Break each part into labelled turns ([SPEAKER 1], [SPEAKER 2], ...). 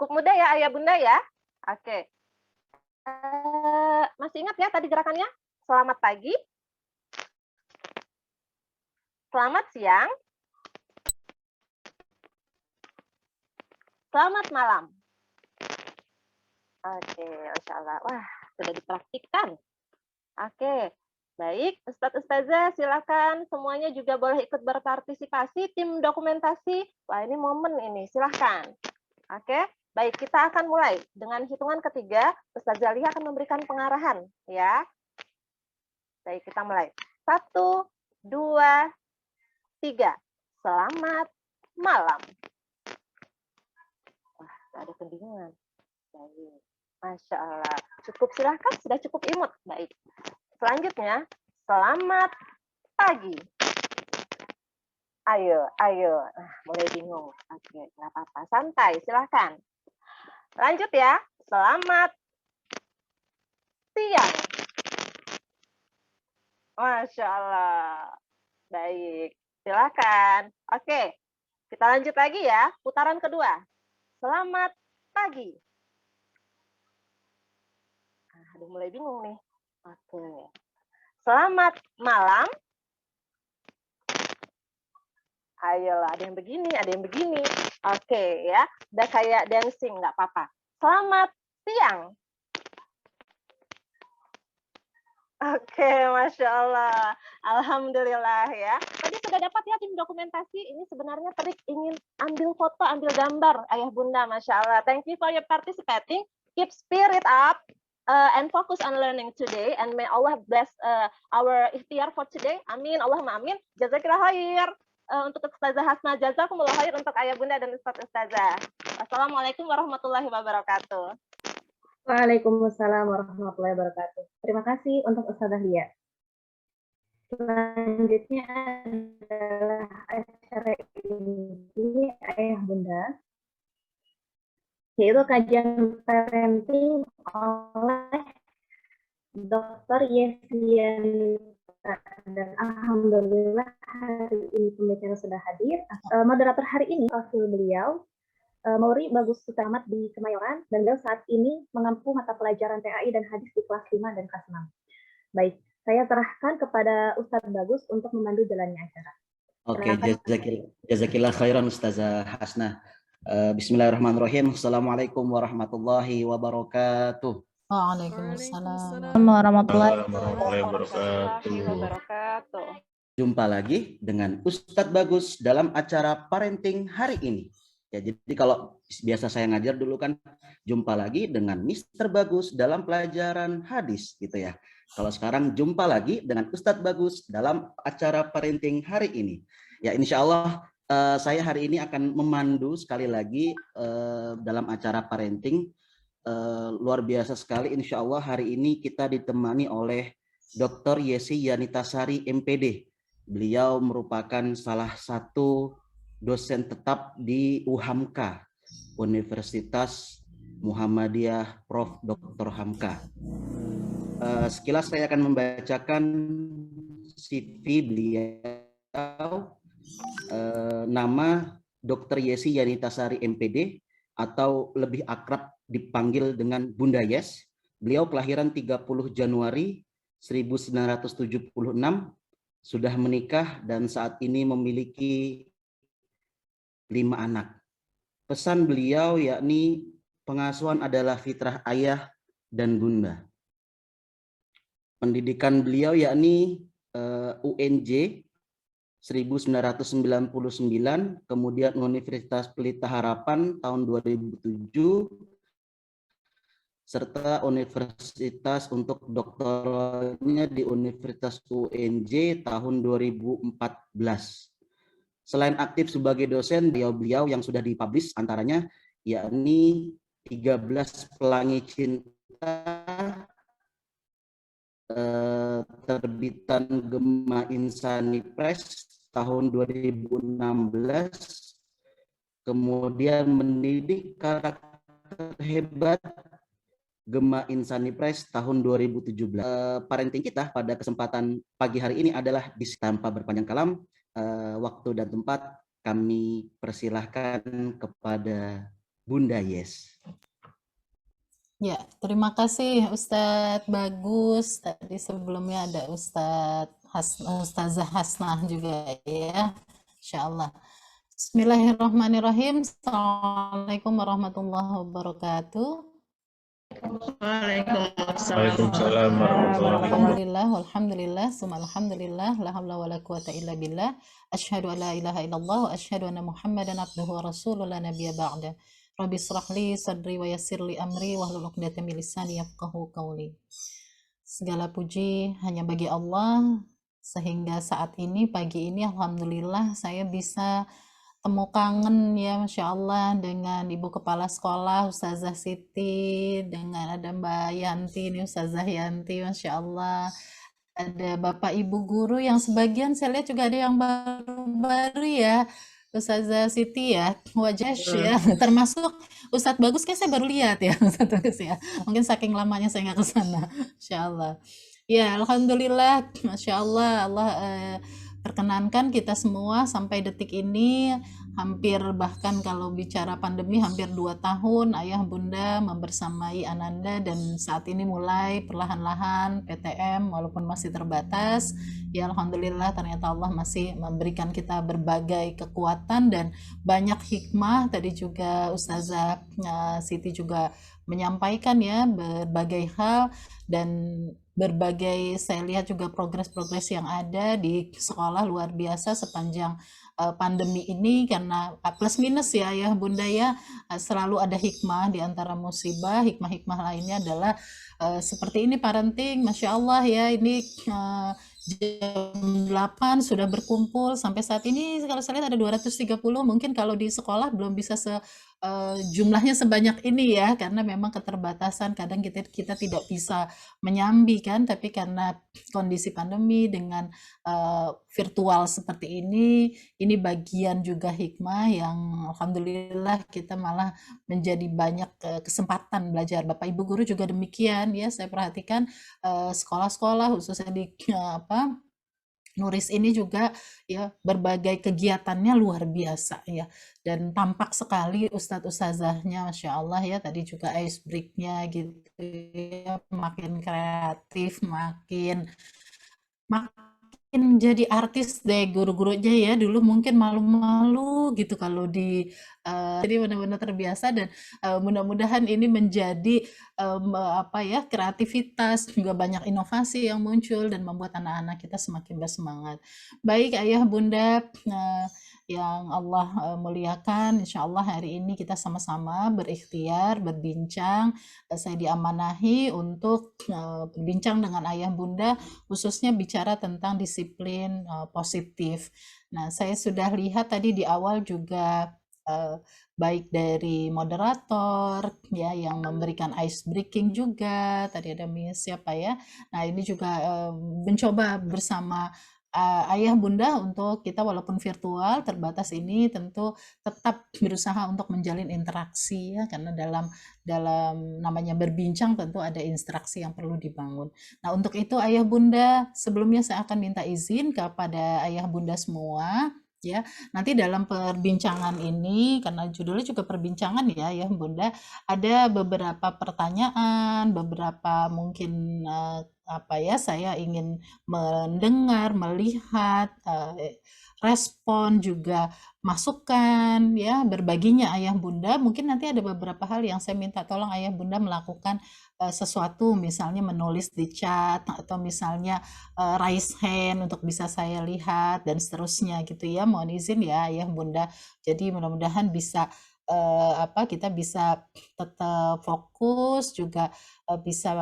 [SPEAKER 1] Cukup mudah ya Ayah Bunda ya? Oke. Masih ingat ya tadi gerakannya? Selamat pagi, selamat siang, selamat malam. Oke, Masya Allah. Wah, sudah dipraktikkan. Oke, baik. Ustadz Ustazah, silakan. Semuanya juga boleh ikut berpartisipasi. Tim dokumentasi. Wah, ini momen ini. Silahkan. Oke, baik. Kita akan mulai. Dengan hitungan ketiga, Ustazah Lia akan memberikan pengarahan. Ya. Baik, kita mulai. 1, 2, 3. Selamat malam. Wah, ada kebingungan. Baik. Masya Allah. Cukup, silahkan. Sudah cukup imut. Baik. Selanjutnya, selamat pagi. Ayo. Nah, mulai bingung. Oke, nggak apa-apa. Santai, silahkan. Lanjut ya. Selamat siang. Masya Allah. Baik. Silahkan. Oke, kita lanjut lagi ya. Putaran kedua. Selamat pagi. Aduh, mulai bingung nih. Oke. Selamat malam. Ayolah, ada yang begini, ada yang begini. Oke ya, udah kayak dancing, nggak apa-apa. Selamat siang. Oke, Masya Allah. Alhamdulillah ya. Tadi sudah dapat ya tim dokumentasi. Ini sebenarnya trik ingin ambil foto, ambil gambar. Ayah Bunda, Masya Allah. Thank you for your participating. Keep spirit up. And focus on learning today, and may Allah bless our ikhtiar for today. Amin, Allahumma amin. Jazakillah khair. Untuk Ustazah Hasnah, jazakumullah khair untuk Ayah Bunda dan Ustazah. Assalamualaikum warahmatullahi wabarakatuh.
[SPEAKER 2] Waalaikumsalam warahmatullahi wabarakatuh. Terima kasih untuk Ustazah Lia. Selanjutnya adalah acara ini Ayah Bunda, yaitu kajian parenting oleh Dr. Yesianita, dan alhamdulillah hari ini pembicara sudah hadir. Moderator hari ini profil beliau Mauri Bagus Sutamat di Kemayoran, dan beliau saat ini mengampu mata pelajaran TAI dan hadis di kelas 5 dan kelas 6. Baik, saya serahkan kepada Ustadz Bagus untuk memandu jalannya acara.
[SPEAKER 3] Oke, jazakillah khairan Ustazah Hasnah. Bismillahirrahmanirrahim. Assalamualaikum warahmatullahi wabarakatuh.
[SPEAKER 4] Waalaikumsalam warahmatullahi
[SPEAKER 1] wabarakatuh.
[SPEAKER 3] Jumpa lagi dengan Ustadz Bagus dalam acara parenting hari ini. Ya, jadi kalau biasa saya ngajar dulu kan jumpa lagi dengan Mr. Bagus dalam pelajaran hadis gitu ya. Kalau sekarang jumpa lagi dengan Ustadz Bagus dalam acara parenting hari ini. Ya, insya Allah saya hari ini akan memandu sekali lagi dalam acara parenting. Luar biasa sekali, insya Allah hari ini kita ditemani oleh Dr. Yesianita Sari MPD. Beliau merupakan salah satu dosen tetap di UHAMKA, Universitas Muhammadiyah Prof. Dr. Hamka. Sekilas saya akan membacakan CV beliau. Nama Dr. Yesianita Sari MPD atau lebih akrab dipanggil dengan Bunda Yes. Beliau kelahiran 30 Januari 1976, sudah menikah dan saat ini memiliki 5 anak. Pesan beliau yakni pengasuhan adalah fitrah ayah dan bunda. Pendidikan beliau yakni UNJ 1999, kemudian Universitas Pelita Harapan tahun 2007, serta universitas untuk doktoralnya di Universitas UNJ tahun 2014. Selain aktif sebagai dosen, beliau yang sudah dipublish antaranya yakni 13 Pelangi Cinta, terbitan Gema Insani Press tahun 2016, kemudian Mendidik Karakter Hebat Gema Insani Press tahun 2017. Parenting kita pada kesempatan pagi hari ini adalah tanpa berpanjang kalam, waktu dan tempat kami persilahkan kepada Bunda Yes.
[SPEAKER 4] Ya, terima kasih Ustadz Bagus. Tadi sebelumnya ada Ustazah Hasnah juga ya, Insya Allah. Bismillahirrahmanirrahim. Assalamualaikum warahmatullahi wabarakatuh.
[SPEAKER 5] Waalaikumsalam warahmatullahi
[SPEAKER 4] Alhamdulillah, walhamdulillah, summa alhamdulillah, la haula wala quwata illa billah. Asyhadu an la ilaha illallah wa asyhadu anna Muhammadan abduhu wa rasuluhu la nabiyya ba'da. Rabbi shrah li sadri wa yassir li amri wahlul 'uqdatam min lisani yafqahu qawli. Segala puji hanya bagi Allah, sehingga saat ini pagi ini alhamdulillah saya bisa temu kangen ya Masya Allah dengan Ibu Kepala Sekolah Ustazah Siti, dengan ada Mbak Yanti nih, Ustazah Yanti, Masya Allah, ada Bapak Ibu guru yang sebagian saya lihat juga ada yang baru-baru ya, Ustazah Siti ya, wajah ya, termasuk Ustadz Bagus kayak saya baru lihat ya, Ustadz Bagus ya, mungkin saking lamanya saya nggak ke sana, Masya Allah. Ya, alhamdulillah, Masya Allah, Allah perkenankan kita semua sampai detik ini hampir, bahkan kalau bicara pandemi hampir 2 tahun ayah bunda membersamai Ananda, dan saat ini mulai perlahan-lahan PTM walaupun masih terbatas ya alhamdulillah ternyata Allah masih memberikan kita berbagai kekuatan dan banyak hikmah. Tadi juga Ustazah Siti juga menyampaikan ya berbagai hal, dan berbagai saya lihat juga progres-progres yang ada di sekolah luar biasa sepanjang pandemi ini, karena plus minus ya bunda ya, selalu ada hikmah di antara musibah. Hikmah-hikmah lainnya adalah seperti ini parenting, Masya Allah ya, ini jam 8 sudah berkumpul sampai saat ini kalau saya lihat ada 230, mungkin kalau di sekolah belum bisa jumlahnya sebanyak ini ya, karena memang keterbatasan, kadang kita tidak bisa menyambi kan, tapi karena kondisi pandemi dengan virtual seperti ini bagian juga hikmah yang alhamdulillah kita malah menjadi banyak kesempatan belajar. Bapak Ibu guru juga demikian ya, saya perhatikan sekolah-sekolah khususnya di Nuris ini juga ya berbagai kegiatannya luar biasa ya, dan tampak sekali ustadz-ustazahnya Masya Allah ya, tadi juga ice break-nya gitu ya, makin kreatif, makin jadi artis deh guru-gurunya ya. Dulu mungkin malu-malu gitu kalau jadi benar-benar terbiasa, dan mudah-mudahan ini menjadi kreativitas, juga banyak inovasi yang muncul dan membuat anak-anak kita semakin bersemangat. Baik ayah bunda yang Allah muliakan, insya Allah hari ini kita sama-sama berikhtiar, berbincang. Saya diamanahi untuk berbincang dengan ayah bunda, khususnya bicara tentang disiplin positif. Nah, saya sudah lihat tadi di awal juga baik dari moderator ya yang memberikan ice breaking juga, tadi ada siapa ya. Nah, ini juga mencoba bersama ayah bunda untuk kita walaupun virtual terbatas ini tentu tetap berusaha untuk menjalin interaksi ya, karena dalam namanya berbincang tentu ada interaksi yang perlu dibangun. Nah, untuk itu ayah bunda, sebelumnya saya akan minta izin kepada ayah bunda semua ya, nanti dalam perbincangan ini, karena judulnya juga perbincangan ya bunda, ada beberapa pertanyaan, beberapa mungkin saya ingin mendengar, melihat, respon juga masukan ya, berbaginya ayah bunda. Mungkin nanti ada beberapa hal yang saya minta tolong ayah bunda melakukan sesuatu, misalnya menulis di chat, atau misalnya raise hand untuk bisa saya lihat dan seterusnya gitu ya. Mohon izin ya ayah bunda. Jadi mudah-mudahan bisa kita bisa tetap fokus, juga bisa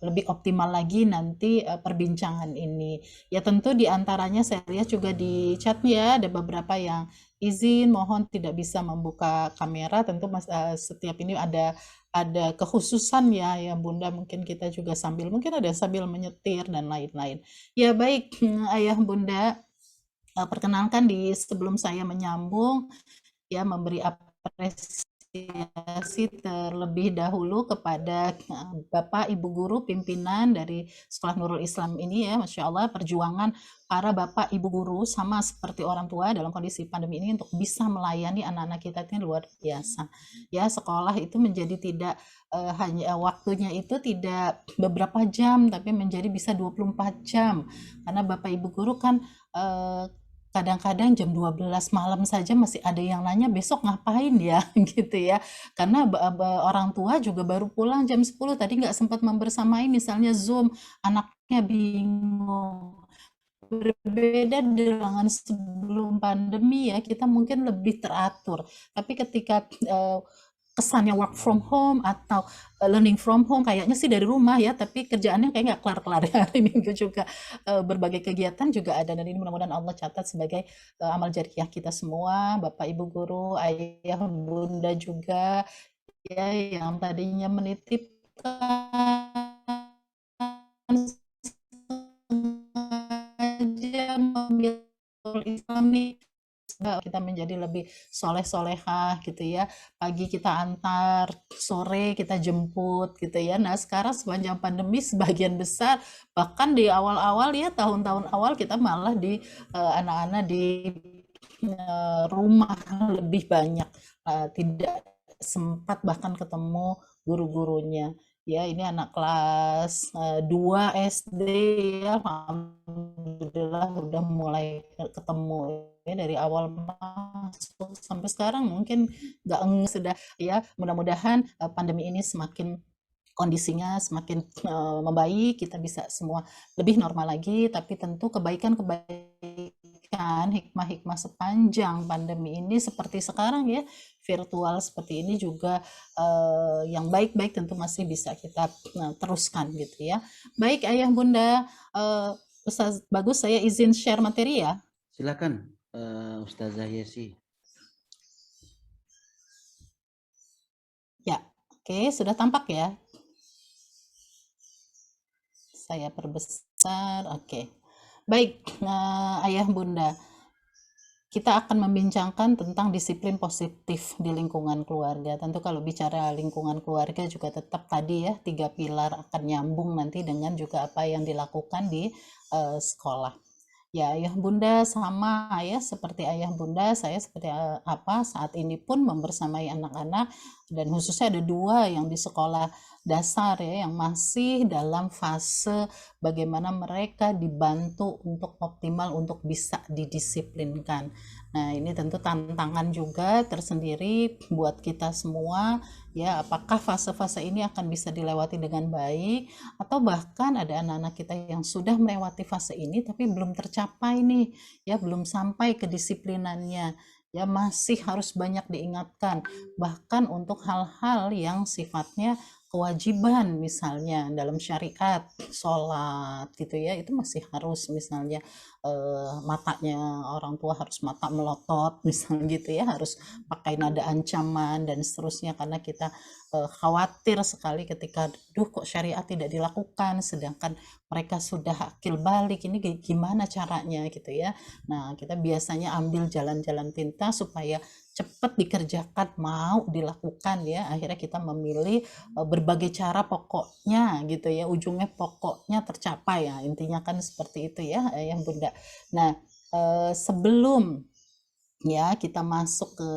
[SPEAKER 4] lebih optimal lagi nanti perbincangan ini. Ya tentu diantaranya saya lihat juga di chat ya, ada beberapa yang izin mohon tidak bisa membuka kamera. Tentu setiap ini ada kekhususan ya bunda, mungkin kita juga mungkin ada sambil menyetir dan lain-lain. Ya baik ayah bunda, perkenalkan sebelum saya menyambung ya, memberi apresiasi apresiasi terlebih dahulu kepada Bapak Ibu Guru pimpinan dari Sekolah Nurul Islam ini ya, Masya Allah perjuangan para Bapak Ibu Guru sama seperti orang tua dalam kondisi pandemi ini untuk bisa melayani anak-anak kita ini luar biasa. Ya, sekolah itu menjadi tidak hanya waktunya itu tidak beberapa jam tapi menjadi bisa 24 jam karena Bapak Ibu Guru kan kadang-kadang jam 12 malam saja masih ada yang nanya besok ngapain ya gitu ya, karena orang tua juga baru pulang jam 10 tadi nggak sempat membersamai misalnya Zoom, anaknya bingung. Berbeda dengan sebelum pandemi ya, kita mungkin lebih teratur, tapi ketika kesannya work from home atau learning from home kayaknya sih dari rumah ya, tapi kerjaannya kayak nggak kelar-kelar ya. Hari Minggu juga berbagai kegiatan juga ada, dan ini mudah-mudahan Allah catat sebagai amal jariah kita semua, Bapak Ibu Guru, Ayah Bunda juga ya yang tadinya menitipkan sengaja memilih Islami kita menjadi lebih soleh-solehah gitu ya, pagi kita antar, sore kita jemput gitu ya. Nah sekarang sepanjang pandemi sebagian besar bahkan di awal-awal ya, tahun-tahun awal kita malah di anak-anak di rumah lebih banyak, tidak sempat bahkan ketemu guru-gurunya ya. Ini anak kelas 2 SD ya, alhamdulillah udah mulai ketemu ya dari awal masuk sampai sekarang, mungkin nggak sudah ya. Mudah-mudahan pandemi ini semakin kondisinya semakin membaik, kita bisa semua lebih normal lagi, tapi tentu kebaikan-kebaikan, hikmah-hikmah sepanjang pandemi ini seperti sekarang ya, virtual seperti ini juga yang baik-baik tentu masih bisa kita teruskan gitu ya. Baik Ayah Bunda, Ustaz Bagus, saya izin share materi ya.
[SPEAKER 3] Silakan Ustazah Yesi.
[SPEAKER 4] Ya, oke, sudah tampak ya. Saya perbesar, oke. Baik, Ayah Bunda, kita akan membincangkan tentang disiplin positif di lingkungan keluarga. Tentu kalau bicara lingkungan keluarga juga tetap tadi ya, 3 pilar akan nyambung nanti dengan juga apa yang dilakukan di sekolah. Ya, Ayah Bunda sama ya seperti Ayah Bunda, saya seperti saat ini pun membersamai anak-anak, dan khususnya ada 2 yang di sekolah dasar ya, yang masih dalam fase bagaimana mereka dibantu untuk optimal untuk bisa didisiplinkan. Nah, ini tentu tantangan juga tersendiri buat kita semua ya, apakah fase-fase ini akan bisa dilewati dengan baik, atau bahkan ada anak-anak kita yang sudah melewati fase ini tapi belum tercapai nih ya, belum sampai kedisiplinannya ya, masih harus banyak diingatkan, bahkan untuk hal-hal yang sifatnya kewajiban misalnya dalam syariat, sholat gitu ya, itu masih harus misalnya matanya orang tua harus mata melotot misalnya gitu ya, harus pakai nada ancaman dan seterusnya, karena kita khawatir sekali ketika kok syariat tidak dilakukan sedangkan mereka sudah akil balik, ini gimana caranya gitu ya. Nah kita biasanya ambil jalan-jalan pintas supaya cepat dikerjakan, mau dilakukan ya, akhirnya kita memilih berbagai cara pokoknya gitu ya, ujungnya pokoknya tercapai ya, intinya kan seperti itu ya Ayah Bunda. Nah sebelum ya kita masuk ke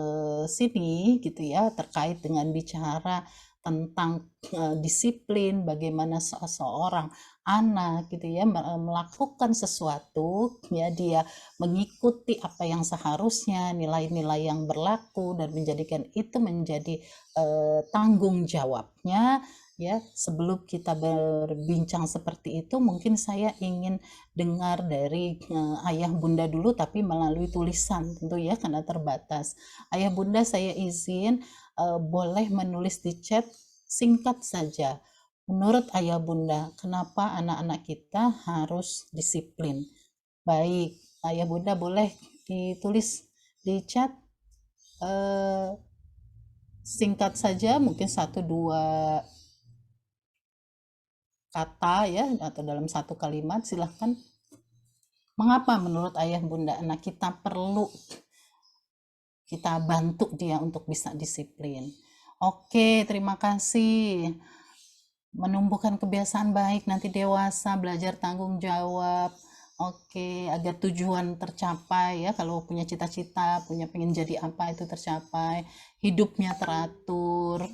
[SPEAKER 4] sini gitu ya, terkait dengan bicara tentang disiplin, bagaimana seorang anak gitu ya melakukan sesuatu ya, dia mengikuti apa yang seharusnya, nilai-nilai yang berlaku dan menjadikan itu menjadi tanggung jawabnya ya. Sebelum kita berbincang seperti itu, mungkin saya ingin dengar dari Ayah Bunda dulu, tapi melalui tulisan tentu ya karena terbatas. Ayah Bunda, saya izin boleh menulis di chat singkat saja. Menurut Ayah Bunda, kenapa anak-anak kita harus disiplin? Baik, Ayah Bunda boleh ditulis di chat singkat saja, mungkin 1-2 kata ya, atau dalam 1 kalimat, silahkan. Mengapa menurut Ayah Bunda anak kita perlu kita bantu dia untuk bisa disiplin? Oke, terima kasih. Menumbuhkan kebiasaan baik nanti dewasa, belajar tanggung jawab. Oke, agar tujuan tercapai ya, kalau punya cita-cita, punya pengen jadi apa itu tercapai, hidupnya teratur,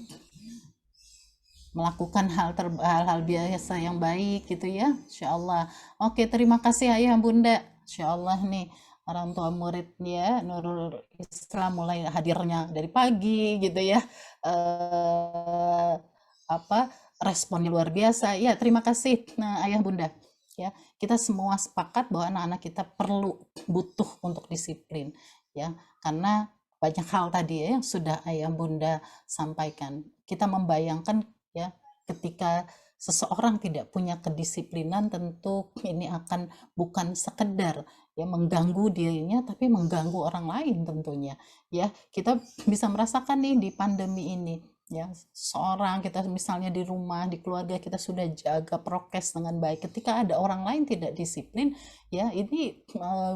[SPEAKER 4] melakukan hal-hal biasa yang baik gitu ya, Insya Allah. Oke, terima kasih Ayah Bunda. Insya Allah nih orang tua muridnya Nurul Islam mulai hadirnya dari pagi gitu ya. Eh, apa responnya luar biasa ya, terima kasih. Nah, Ayah Bunda ya, kita semua sepakat bahwa anak-anak kita butuh untuk disiplin ya, karena banyak hal tadi ya yang sudah Ayah Bunda sampaikan. Kita membayangkan ya, ketika seseorang tidak punya kedisiplinan, tentu ini akan bukan sekedar ya mengganggu dirinya, tapi mengganggu orang lain tentunya ya. Kita bisa merasakan nih di pandemi ini ya, seorang kita misalnya di rumah, di keluarga kita sudah jaga prokes dengan baik, ketika ada orang lain tidak disiplin ya, ini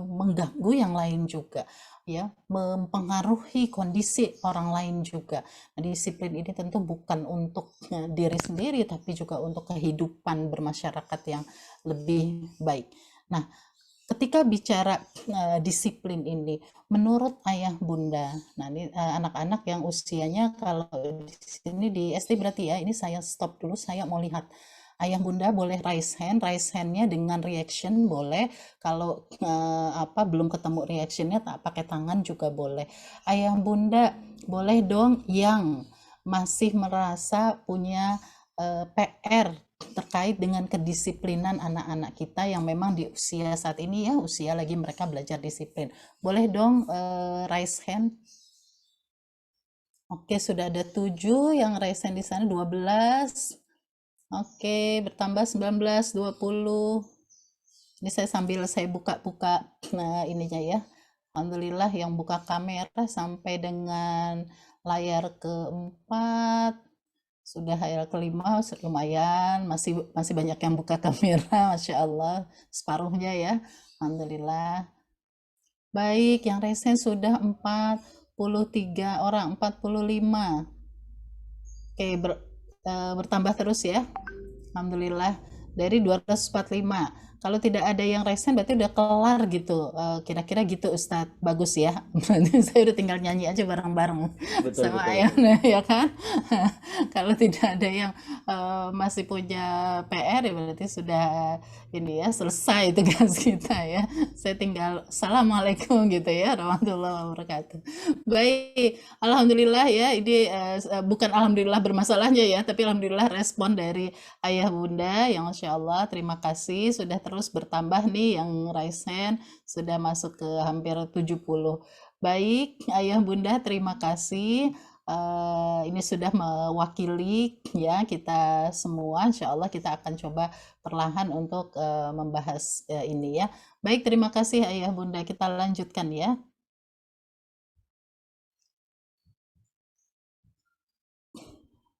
[SPEAKER 4] mengganggu yang lain juga ya, mempengaruhi kondisi orang lain juga. Nah, disiplin ini tentu bukan untuk diri sendiri, tapi juga untuk kehidupan bermasyarakat yang lebih baik. Nah, ketika bicara disiplin ini, menurut Ayah Bunda, nah ini anak-anak yang usianya kalau di sini di SD berarti ya, ini saya stop dulu, saya mau lihat. Ayah Bunda boleh raise hand-nya dengan reaction boleh. Kalau belum ketemu reactionnya tak pakai tangan juga boleh. Ayah Bunda boleh dong yang masih merasa punya PR terkait dengan kedisiplinan anak-anak kita yang memang di usia saat ini ya, usia lagi mereka belajar disiplin. Boleh dong raise hand. Oke, sudah ada 7 yang raise hand di sana, 12. Oke, bertambah 19, 20. Ini saya sambil saya buka-buka ininya ya. Alhamdulillah yang buka kamera sampai dengan layar keempat, sudah layar kelima lumayan, masih banyak yang buka kamera, Masya Allah, separuhnya ya. Alhamdulillah. Baik, yang resen sudah 43 orang, 45. Oke, bertambah terus ya. Alhamdulillah dari 245. Kalau tidak ada yang resen berarti udah kelar gitu. Kira-kira gitu Ustadz. Bagus ya. Berarti saya udah tinggal nyanyi aja bareng-bareng sama Ayana ya kan. Kalau tidak ada yang masih punya PR ya berarti sudah ini ya, selesai tugas kita ya. Saya tinggal assalamualaikum gitu ya, warahmatullahi wabarakatuh. Baik, alhamdulillah ya, ini bukan alhamdulillah bermasalahnya ya, tapi alhamdulillah respon dari Ayah Bunda yang Masya Allah, terima kasih sudah terus bertambah nih yang raise hand, sudah masuk ke hampir 70. Baik, Ayah Bunda terima kasih. Ini sudah mewakili ya kita semua. Insya Allah kita akan coba perlahan untuk membahas ini ya. Baik, terima kasih Ayah Bunda. Kita lanjutkan ya.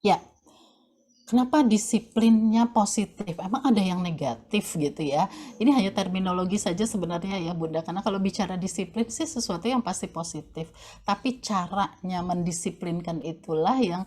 [SPEAKER 4] Ya, kenapa disiplinnya positif? Emang ada yang negatif gitu ya? Ini hanya terminologi saja sebenarnya ya Bunda. Karena kalau bicara disiplin sih sesuatu yang pasti positif. Tapi caranya mendisiplinkan itulah yang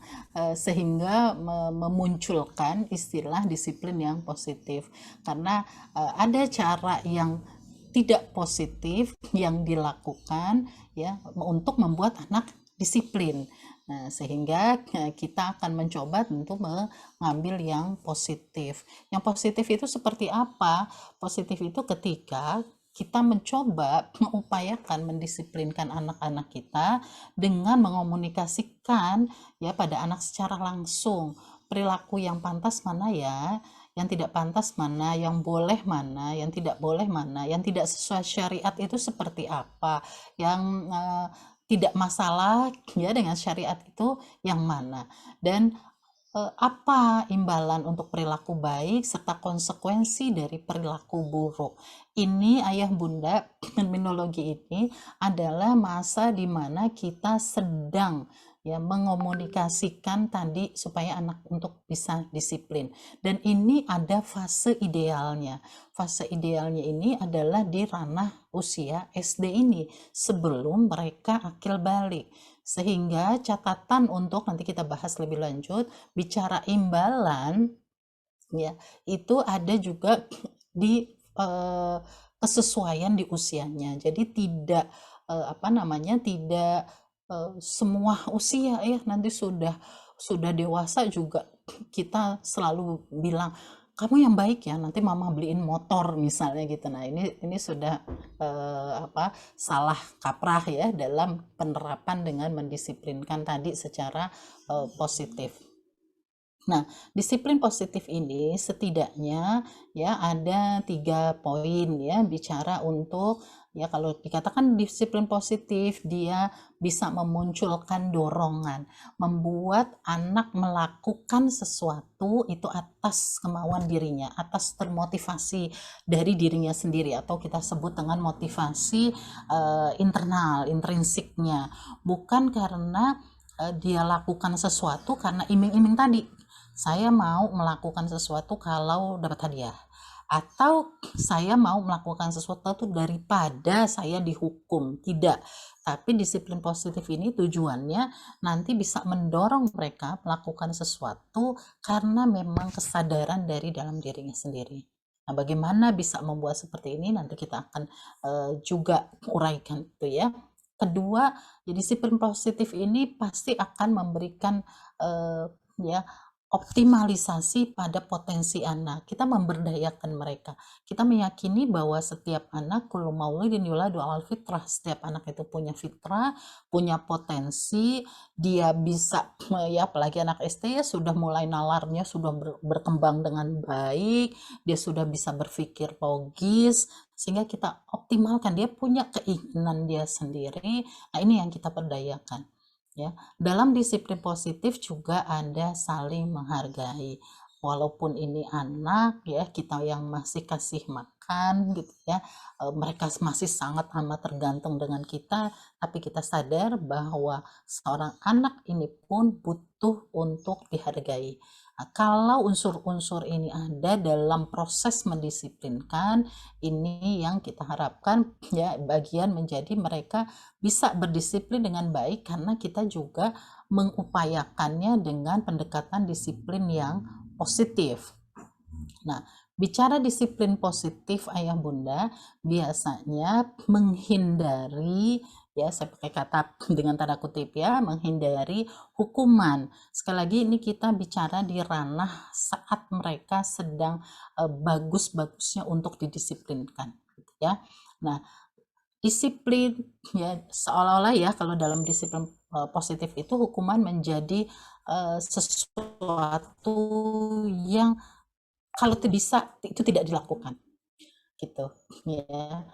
[SPEAKER 4] sehingga memunculkan istilah disiplin yang positif. Karena ada cara yang tidak positif yang dilakukan ya untuk membuat anak disiplin. Nah, sehingga kita akan mencoba tentu mengambil yang positif. Yang positif itu seperti apa? Positif itu ketika kita mencoba mengupayakan mendisiplinkan anak-anak kita dengan mengomunikasikan ya pada anak secara langsung perilaku yang pantas mana ya, yang tidak pantas mana, yang boleh mana, yang tidak boleh mana, yang tidak sesuai syariat itu seperti apa, yang tidak masalah ya dengan syariat itu yang mana, dan apa imbalan untuk perilaku baik serta konsekuensi dari perilaku buruk. Ini Ayah Bunda, terminologi ini adalah masa di mana kita sedang ya mengomunikasikan tadi supaya anak untuk bisa disiplin, dan ini ada fase idealnya. Fase idealnya ini adalah di ranah usia SD ini sebelum mereka akil balik, Sehingga catatan untuk nanti kita bahas lebih lanjut, bicara imbalan ya, itu ada juga di kesesuaian di usianya. Jadi tidak tidak semua usia ya nanti sudah dewasa juga kita selalu bilang kamu yang baik ya, nanti mama beliin motor misalnya gitu. Nah, ini sudah salah kaprah ya dalam penerapan dengan mendisiplinkan tadi secara positif. Nah, disiplin positif ini setidaknya ya ada 3 poin ya bicara untuk ya kalau dikatakan disiplin positif dia bisa memunculkan dorongan, membuat anak melakukan sesuatu itu atas kemauan dirinya, atas termotivasi dari dirinya sendiri atau kita sebut dengan motivasi internal, intrinsiknya, bukan karena dia lakukan sesuatu karena iming-iming tadi. Saya mau melakukan sesuatu kalau dapat hadiah, atau saya mau melakukan sesuatu itu daripada saya dihukum. Tidak, tapi disiplin positif ini tujuannya nanti bisa mendorong mereka melakukan sesuatu karena memang kesadaran dari dalam dirinya sendiri. Nah, bagaimana bisa membuat seperti ini nanti kita akan juga uraikan itu ya. Kedua, ya, disiplin positif ini pasti akan memberikan ya optimalisasi pada potensi anak. Kita memberdayakan mereka. Kita meyakini bahwa setiap anak kullu maulidin yuladu alal fitrah. Setiap anak itu punya fitrah, punya potensi, dia bisa ya apalagi anak SD ya sudah mulai nalarnya sudah berkembang dengan baik, dia sudah bisa berpikir logis sehingga kita optimalkan, dia punya keinginan dia sendiri. Nah, ini yang kita berdayakan. Ya, dalam disiplin positif juga ada saling menghargai. Walaupun ini anak ya, kita yang masih kasih makan gitu ya, mereka masih sangat amat tergantung dengan kita, tapi kita sadar bahwa seorang anak ini pun butuh untuk dihargai. Nah, kalau unsur-unsur ini ada dalam proses mendisiplinkan, ini yang kita harapkan ya bagian menjadi mereka bisa berdisiplin dengan baik karena kita juga mengupayakannya dengan pendekatan disiplin yang positif. Nah, bicara disiplin positif ayah bunda biasanya menghindari ya, saya pakai kata dengan tanda kutip ya, menghindari hukuman. Sekali lagi ini kita bicara di ranah saat mereka sedang bagus-bagusnya untuk didisiplinkan gitu ya. Nah, disiplin ya seolah-olah ya kalau dalam disiplin positif itu hukuman menjadi sesuatu yang kalau itu bisa itu tidak dilakukan gitu ya.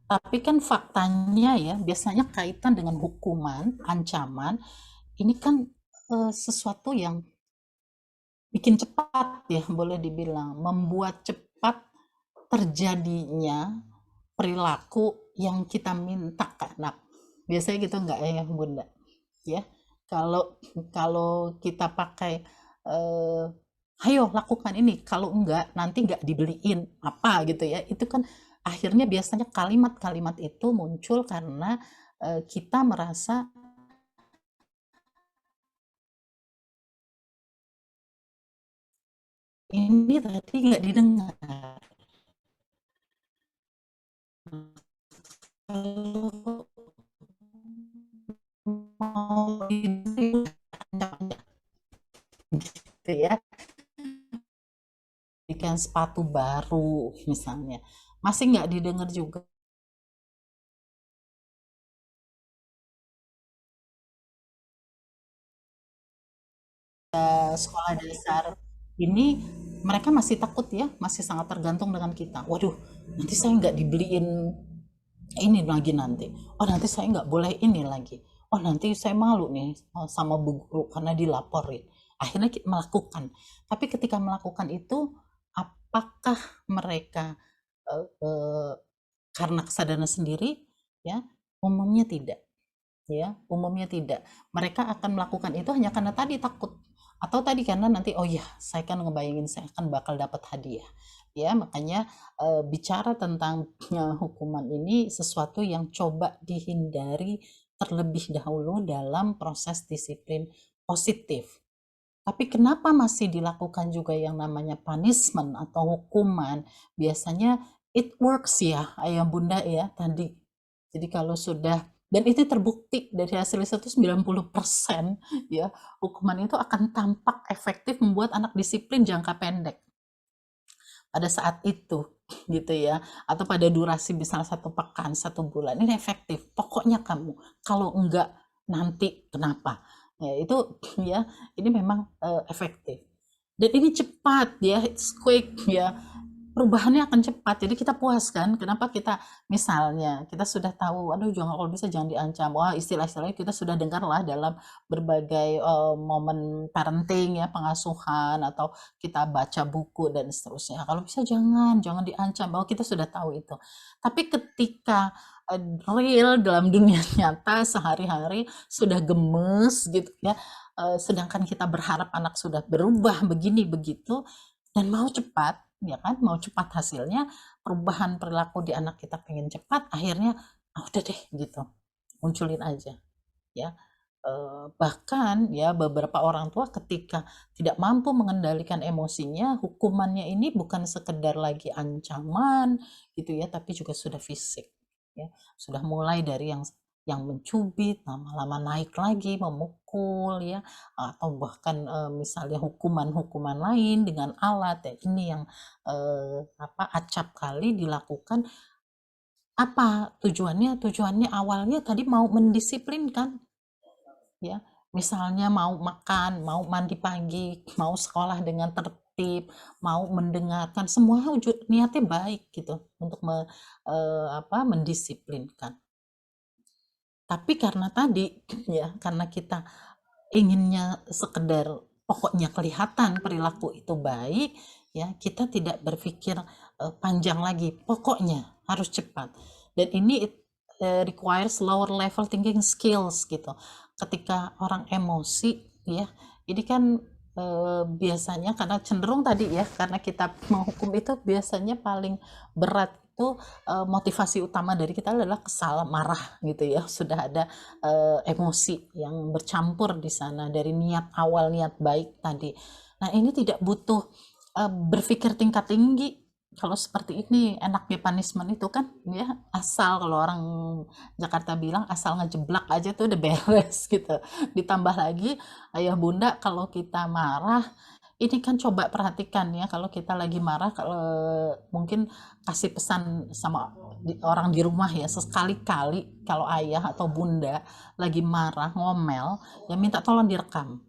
[SPEAKER 4] Tapi kan faktanya ya biasanya kaitan dengan hukuman, ancaman ini kan sesuatu yang bikin cepat ya, boleh dibilang membuat cepat terjadinya perilaku yang kita minta ke anak. Biasanya gitu enggak ya bunda ya, kalau kita pakai ayo lakukan ini, kalau enggak nanti enggak dibeliin apa gitu ya, itu kan akhirnya biasanya kalimat-kalimat itu muncul karena kita merasa ini tadi nggak didengar. Kalau mau gitu ya, berikan sepatu baru misalnya, masih nggak didengar juga. Sekolah dasar ini mereka masih takut ya, masih sangat tergantung dengan kita. Waduh, nanti saya nggak dibeliin ini lagi nanti. Oh, nanti saya nggak boleh ini lagi. Oh, nanti saya malu nih sama bu guru karena dilaporin. Akhirnya kita melakukan. Tapi ketika melakukan itu, apakah mereka karena kesadaran sendiri? Ya, umumnya tidak. Ya, umumnya tidak. Mereka akan melakukan itu hanya karena tadi takut. Atau tadi karena nanti oh ya saya kan ngebayangin saya akan bakal dapat hadiah ya, makanya bicara tentang hukuman ini sesuatu yang coba dihindari terlebih dahulu dalam proses disiplin positif. Tapi kenapa masih dilakukan juga yang namanya punishment atau hukuman? Biasanya it works ya, ayah bunda ya tadi. Jadi kalau sudah, dan itu terbukti dari hasil riset itu 90% ya, hukuman itu akan tampak efektif membuat anak disiplin jangka pendek pada saat itu gitu ya, atau pada durasi misalnya 1 pekan, 1 bulan, ini efektif. Pokoknya kamu, kalau enggak nanti kenapa? Ya itu ya, ini memang efektif. Dan ini cepat ya, it's quick ya. Perubahannya akan cepat, jadi kita puas kan. Kenapa kita misalnya kita sudah tahu, aduh jangan, kalau bisa jangan diancam. Wah, istilah-istilahnya kita sudah dengar lah dalam berbagai momen parenting ya, pengasuhan, atau kita baca buku dan seterusnya. Kalau bisa jangan diancam, bahwa kita sudah tahu itu. Tapi ketika real dalam dunia nyata sehari-hari sudah gemes gitu ya, sedangkan kita berharap anak sudah berubah begini begitu dan mau cepat, ya kan, mau cepat hasilnya, perubahan perilaku di anak kita pengen cepat, akhirnya udah deh gitu, munculin aja ya. Bahkan ya beberapa orang tua ketika tidak mampu mengendalikan emosinya, hukumannya ini bukan sekedar lagi ancaman gitu ya, tapi juga sudah fisik ya, sudah mulai dari yang mencubit, lama-lama naik lagi, memukul ya, atau bahkan misalnya hukuman-hukuman lain dengan alat ya, ini yang acap kali dilakukan. Apa tujuannya? Tujuannya awalnya tadi mau mendisiplinkan ya, misalnya mau makan, mau mandi pagi, mau sekolah dengan tertib, mau mendengarkan, semua niatnya baik gitu untuk mendisiplinkan. Tapi karena tadi ya, karena kita inginnya sekedar pokoknya kelihatan perilaku itu baik ya, kita tidak berpikir panjang lagi, pokoknya harus cepat. Dan ini requires lower level thinking skills gitu. Ketika orang emosi ya, ini kan biasanya karena cenderung tadi ya, karena kita menghukum itu biasanya paling berat itu motivasi utama dari kita adalah kesal, marah gitu ya, sudah ada emosi yang bercampur di sana dari niat awal, niat baik tadi. Nah ini tidak butuh berpikir tingkat tinggi. Kalau seperti ini enaknya punishment itu kan ya, asal, kalau orang Jakarta bilang asal ngejeblak aja tuh udah beres gitu. Ditambah lagi ayah bunda, kalau kita marah ini kan coba perhatikan ya, kalau kita lagi marah, kalau mungkin kasih pesan sama orang di rumah ya, sekali-kali kalau ayah atau bunda lagi marah ngomel ya, minta tolong direkam.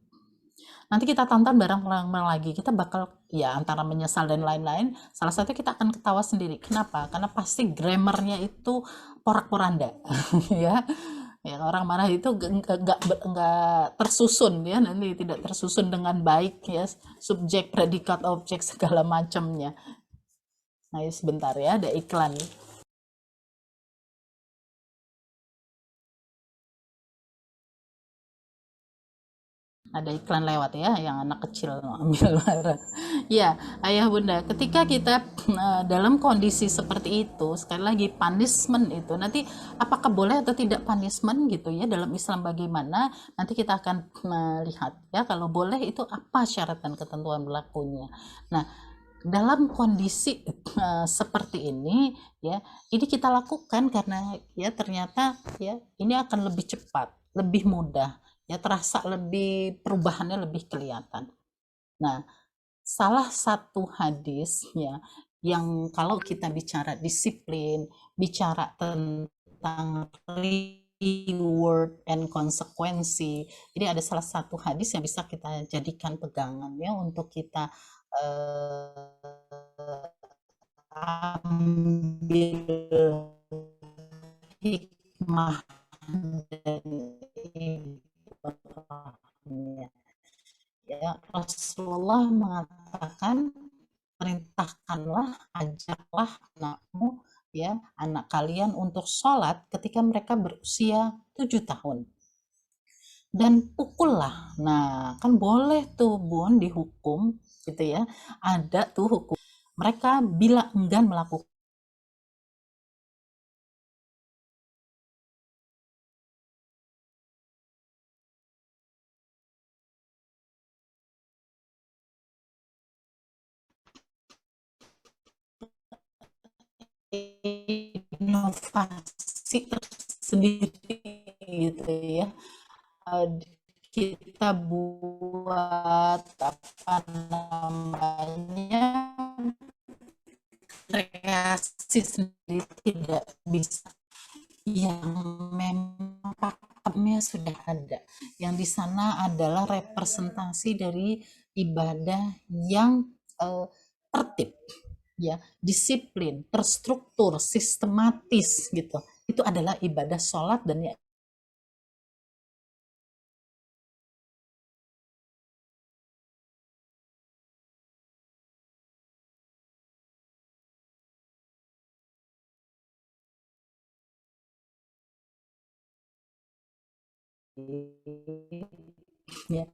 [SPEAKER 4] Nanti kita tonton bareng-bareng lagi, kita bakal ya antara menyesal dan lain-lain, salah satu kita akan ketawa sendiri. Kenapa? Karena pasti grammarnya itu porak-poranda ya. Ya, orang marah itu enggak tersusun ya, nanti tidak tersusun dengan baik ya, subjek, predikat, objek, segala macamnya. Nah, sebentar ya, ada iklan. Ada iklan lewat ya, yang anak kecil ambil barang. Ya, ayah bunda, ketika kita dalam kondisi seperti itu, sekali lagi punishment itu nanti apakah boleh atau tidak punishment gitu ya, dalam Islam bagaimana, nanti kita akan melihat ya, kalau boleh itu apa syarat dan ketentuan berlakunya. Nah, dalam kondisi seperti ini ya, ini kita lakukan karena ya ternyata ya ini akan lebih cepat, lebih mudah ya, terasa lebih, perubahannya lebih kelihatan. Nah, salah satu hadis ya, yang kalau kita bicara disiplin, bicara tentang reward and konsekuensi, ini ada salah satu hadis yang bisa kita jadikan pegangan ya, untuk kita ambil hikmah dan ya. Rasulullah mengatakan, perintahkanlah, ajaklah anakmu ya, anak kalian untuk sholat ketika mereka berusia 7 tahun, dan pukullah. Nah kan boleh tuh bun dihukum gitu ya, ada tuh hukum mereka bila enggan melakukan inovasi tersendiri gitu ya. Kita buat apa namanya kreasi sendiri tidak bisa, yang memang pakemnya sudah ada. Yang di sana adalah representasi dari ibadah yang tertib, ya, disiplin, terstruktur, sistematis gitu. Itu adalah ibadah sholat dan ya ya,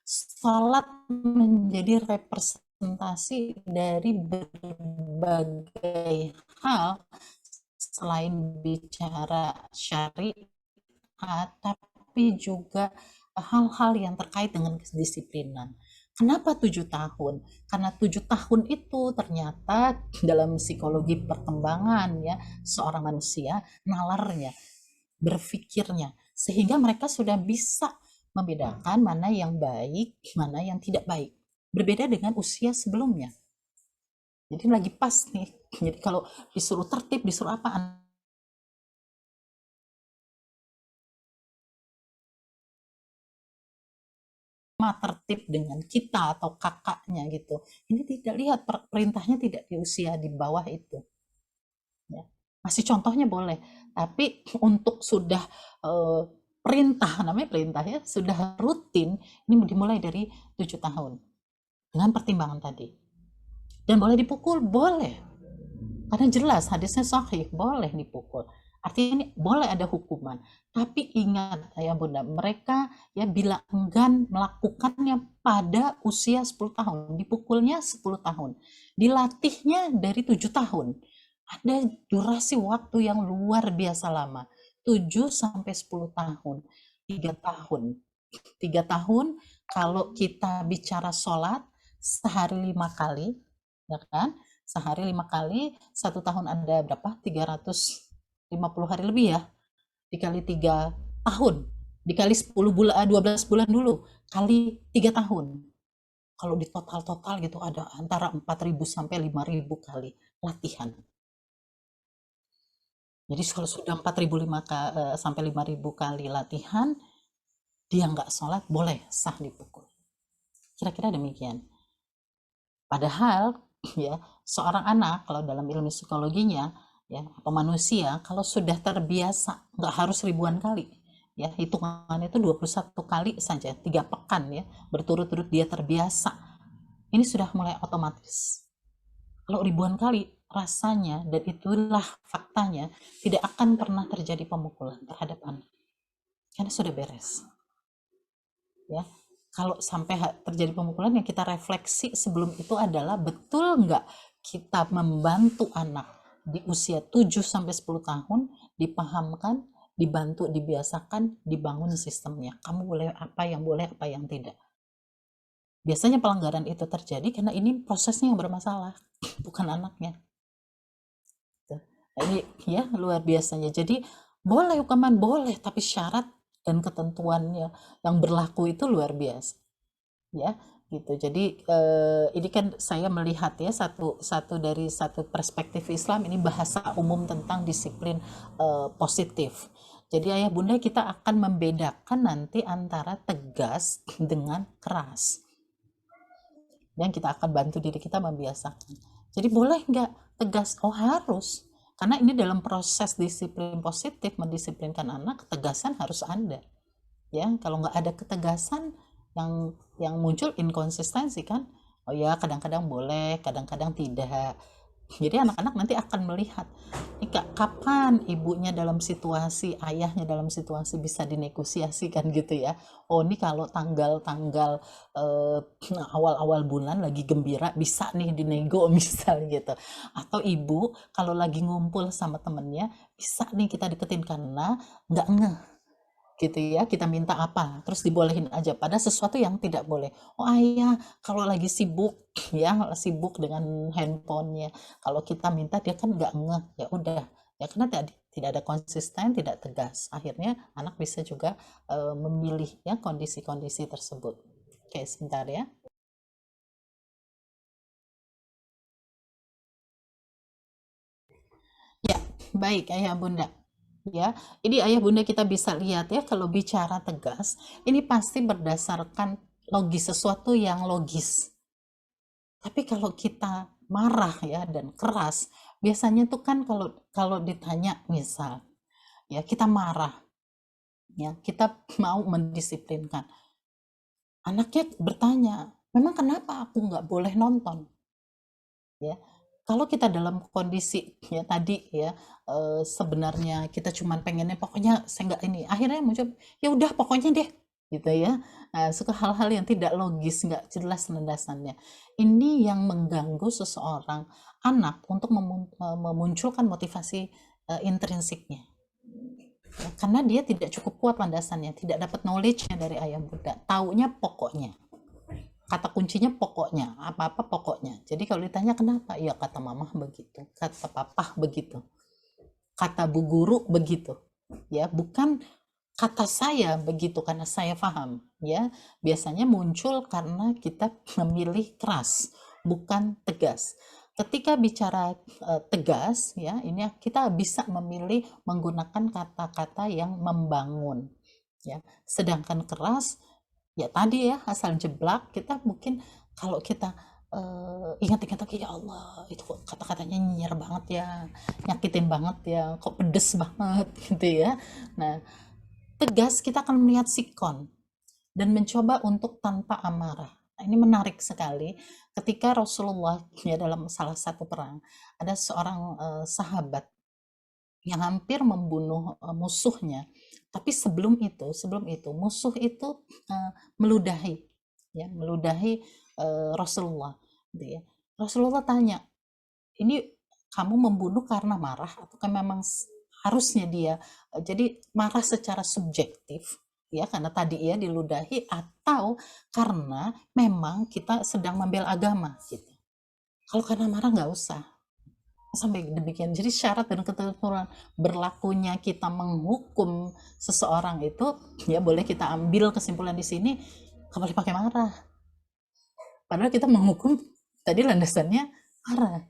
[SPEAKER 4] sholat menjadi representasi dari berbagai hal selain bicara syariat, tapi juga hal-hal yang terkait dengan kedisiplinan. Kenapa 7 tahun? Karena 7 tahun itu ternyata dalam psikologi perkembangan ya seorang manusia, nalarnya, berpikirnya, sehingga mereka sudah bisa membedakan mana yang baik, mana yang tidak baik. Berbeda dengan usia sebelumnya. Jadi lagi pas nih. Jadi kalau disuruh tertib, disuruh apa, tertib dengan kita atau kakaknya gitu. Ini tidak lihat perintahnya tidak di usia di bawah itu. Ya. Masih contohnya boleh, tapi untuk sudah perintah, namanya perintah ya, sudah rutin, ini dimulai dari 7 tahun dengan pertimbangan tadi. Dan boleh dipukul, boleh. Karena jelas hadisnya sahih, boleh dipukul. Artinya ini boleh ada hukuman. Tapi ingat ya Bunda, mereka ya bila enggan melakukannya pada usia 10 tahun, dipukulnya 10 tahun, dilatihnya dari 7 tahun. Ada durasi waktu yang luar biasa lama. 7 sampai 10 tahun. 3 tahun. 3 tahun kalau kita bicara sholat sehari 5 kali, ya kan? Sehari 5 kali, 1 tahun ada berapa? 350 hari lebih ya. Dikali 3 tahun, dikali 10 bulan, 12 bulan dulu, kali 3 tahun. Kalau di total gitu ada antara 4.000 sampai 5.000 kali latihan. Jadi kalau sudah 4.000 sampai 5.000 kali latihan, dia nggak sholat, boleh sah dipukul. Kira-kira demikian. Padahal ya seorang anak kalau dalam ilmu psikologinya ya atau manusia kalau sudah terbiasa, nggak harus ribuan kali ya, hitungan itu 21 kali saja, 3 pekan ya berturut-turut dia terbiasa, ini sudah mulai otomatis. Kalau ribuan kali rasanya, dan itulah faktanya, tidak akan pernah terjadi pemukulan terhadap anak karena sudah beres ya. Kalau sampai terjadi pemukulan, yang kita refleksi sebelum itu adalah betul nggak kita membantu anak di usia 7 sampai 10 tahun dipahamkan, dibantu, dibiasakan, dibangun sistemnya. Kamu boleh apa yang boleh, apa yang tidak. Biasanya pelanggaran itu terjadi karena ini prosesnya yang bermasalah, bukan anaknya. Nah, ini ya luar biasanya. Jadi boleh hukuman, boleh, tapi syarat dan ketentuannya yang berlaku itu luar biasa ya gitu. Jadi ini kan saya melihat ya satu dari satu perspektif Islam, ini bahasa umum tentang disiplin positif. Jadi ayah bunda kita akan membedakan nanti antara tegas dengan keras, dan kita akan bantu diri kita membiasakan. Jadi boleh nggak tegas? Oh harus. Karena ini dalam proses disiplin positif, mendisiplinkan anak, ketegasan harus ada. Ya, kalau nggak ada ketegasan, yang muncul inkonsistensi kan. Oh ya, kadang-kadang boleh, kadang-kadang tidak. Jadi anak-anak nanti akan melihat, ini kapan ibunya dalam situasi, ayahnya dalam situasi bisa dinegosiasikan gitu ya. Oh ini kalau tanggal-tanggal awal-awal bulan lagi gembira bisa nih dinego misal gitu. Atau ibu kalau lagi ngumpul sama temennya bisa nih kita deketin karena nggak ngeh. gitu ya, kita minta apa, terus dibolehin aja, pada sesuatu yang tidak boleh. Oh ayah, kalau lagi sibuk, ya sibuk dengan handphonenya, kalau kita minta dia kan nggak ngeh, ya udah, ya karena tidak ada konsisten, tidak tegas, akhirnya anak bisa juga memilih ya kondisi-kondisi tersebut. Oke, sebentar ya. Ya, baik ayah bunda. Ya, ini ayah bunda kita bisa lihat ya, kalau bicara tegas, ini pasti berdasarkan logis, sesuatu yang logis. Tapi kalau kita marah ya dan keras, biasanya tuh kan kalau ditanya misal, ya kita marah, ya kita mau mendisiplinkan. Anaknya bertanya, memang kenapa aku nggak boleh nonton? Ya, kalau kita dalam kondisi ya tadi ya sebenarnya kita cuman pengennya pokoknya saya nggak ini, akhirnya muncul ya udah pokoknya deh gitu ya. Nah, suka hal-hal yang tidak logis, nggak jelas landasannya. Ini yang mengganggu seseorang anak untuk memunculkan motivasi intrinsiknya. Ya, karena dia tidak cukup kuat landasannya, tidak dapat knowledge-nya dari ayah bunda, taunya pokoknya. Kata kuncinya pokoknya, apa-apa pokoknya. Jadi kalau ditanya kenapa, ya kata mama begitu, kata papa begitu, kata bu guru begitu, ya bukan kata saya begitu karena saya paham, ya biasanya muncul karena kita memilih keras, bukan tegas. Ketika bicara tegas, ya ini kita bisa memilih menggunakan kata-kata yang membangun, ya. Sedangkan keras ya tadi ya asal jeblak, kita mungkin kalau kita ingat-ingat lagi ya Allah itu kok kata-katanya nyinyir banget ya, nyakitin banget ya, kok pedes banget gitu ya. Nah tegas kita akan melihat sikon dan mencoba untuk tanpa amarah. Nah, ini menarik sekali ketika Rasulullah ya dalam salah satu perang ada seorang sahabat yang hampir membunuh musuhnya. Tapi sebelum itu musuh itu meludahi Rasulullah. Gitu ya. Rasulullah tanya, ini kamu membunuh karena marah atau kan memang harusnya dia jadi marah secara subjektif ya karena tadi ya diludahi atau karena memang kita sedang membela agama gitu. Kalau karena marah nggak usah sampai demikian. Jadi syarat dan ketentuan berlakunya kita menghukum seseorang itu ya boleh kita ambil kesimpulan di sini nggak boleh pakai marah. Padahal kita menghukum tadi landasannya marah.